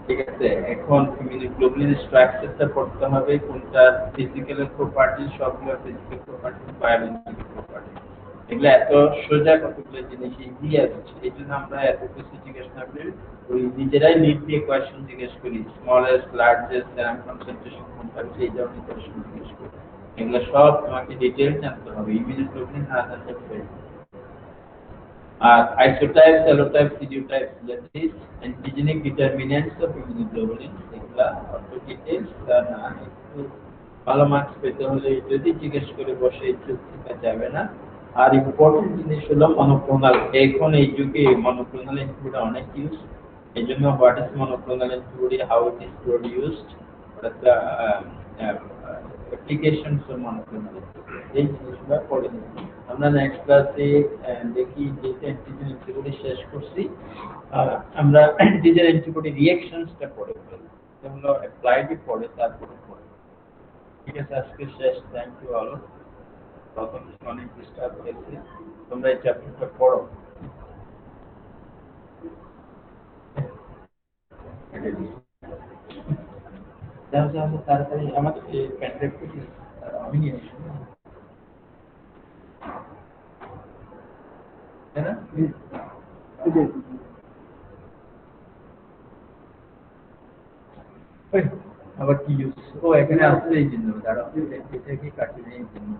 ঠিক আছে, এখন ইমিউনোগ্লোবুলিন স্ট্রাকচারটা পড়তে হবে, কোনটা ফিজিক্যাল প্রপার্টি, সবগুলো ফিজিক্যাল প্রপার্টি, বায়োলজিক্যাল প্রপার্টি, এগুলো এত সোজা কতগুলো জিনিস ইজি আসছে, এই জন্য আমরা এত কিছু জিজ্ঞেস না করে ওই নিজেরাই লিড দিয়ে কোয়েশ্চেন জিজ্ঞেস করি, স্মলেস্ট, লার্জেস্ট, সেরাম কনসেন্ট্রেশন কোনটা হচ্ছে, এই ধরনের কোয়েশ্চেন জিজ্ঞেস করি। এগুলো সব তোমাকে ডিটেইলস জানতে হবে, ইমিউনোগ্লোবুলিন না জানলে fail. Isotypes, allotypes, pseudotypes, that is antigenic determinants of immunoglobulin, এগুলা অত ডিটেইলস না, একটু ভালো মার্কস পেতে হলে যদি জিজ্ঞেস করে বসে একটু শেখা যাবে না। আর ইম্পর্টেন্ট জিনিস হলো মনোক্লোনাল, এখন এই যুগে মনোক্লোনাল অ্যান্টিবডি অনেক ইউজ, এই জন্য what is monoclonal antibody, how it is produced, the applications of monoclonal antibody, এই জিনিসগুলো পড়ে নিই। আমরা নেক্সট ক্লাসে দেখি যে অ্যান্টিজেন অ্যান্টিবডি শেষ করছি, আমরা অ্যান্টিজেন অ্যান্টিবডি রিঅ্যাকশনসটা পড়ে ফেলব, যেগুলো অ্যাপ্লাইডই পড়ে তারপরে পড়ে। ঠিক আছে, আজকে শেষ। Thank you all. প্রথম অনেক ডিস্টার্ব হয়েছে, তোমরা এই চ্যাপ্টারটা পড়ো। যাও যাও তাড়াতাড়ি, আমাদের প্যান ড্রাইভ আমি নিয়ে আসি, তাই না? ওই, আবার কি ইউজ, ও এখানে আসলে এই জন্য দাঁড়াও, এটা কি কাটি নেই এই জন্য।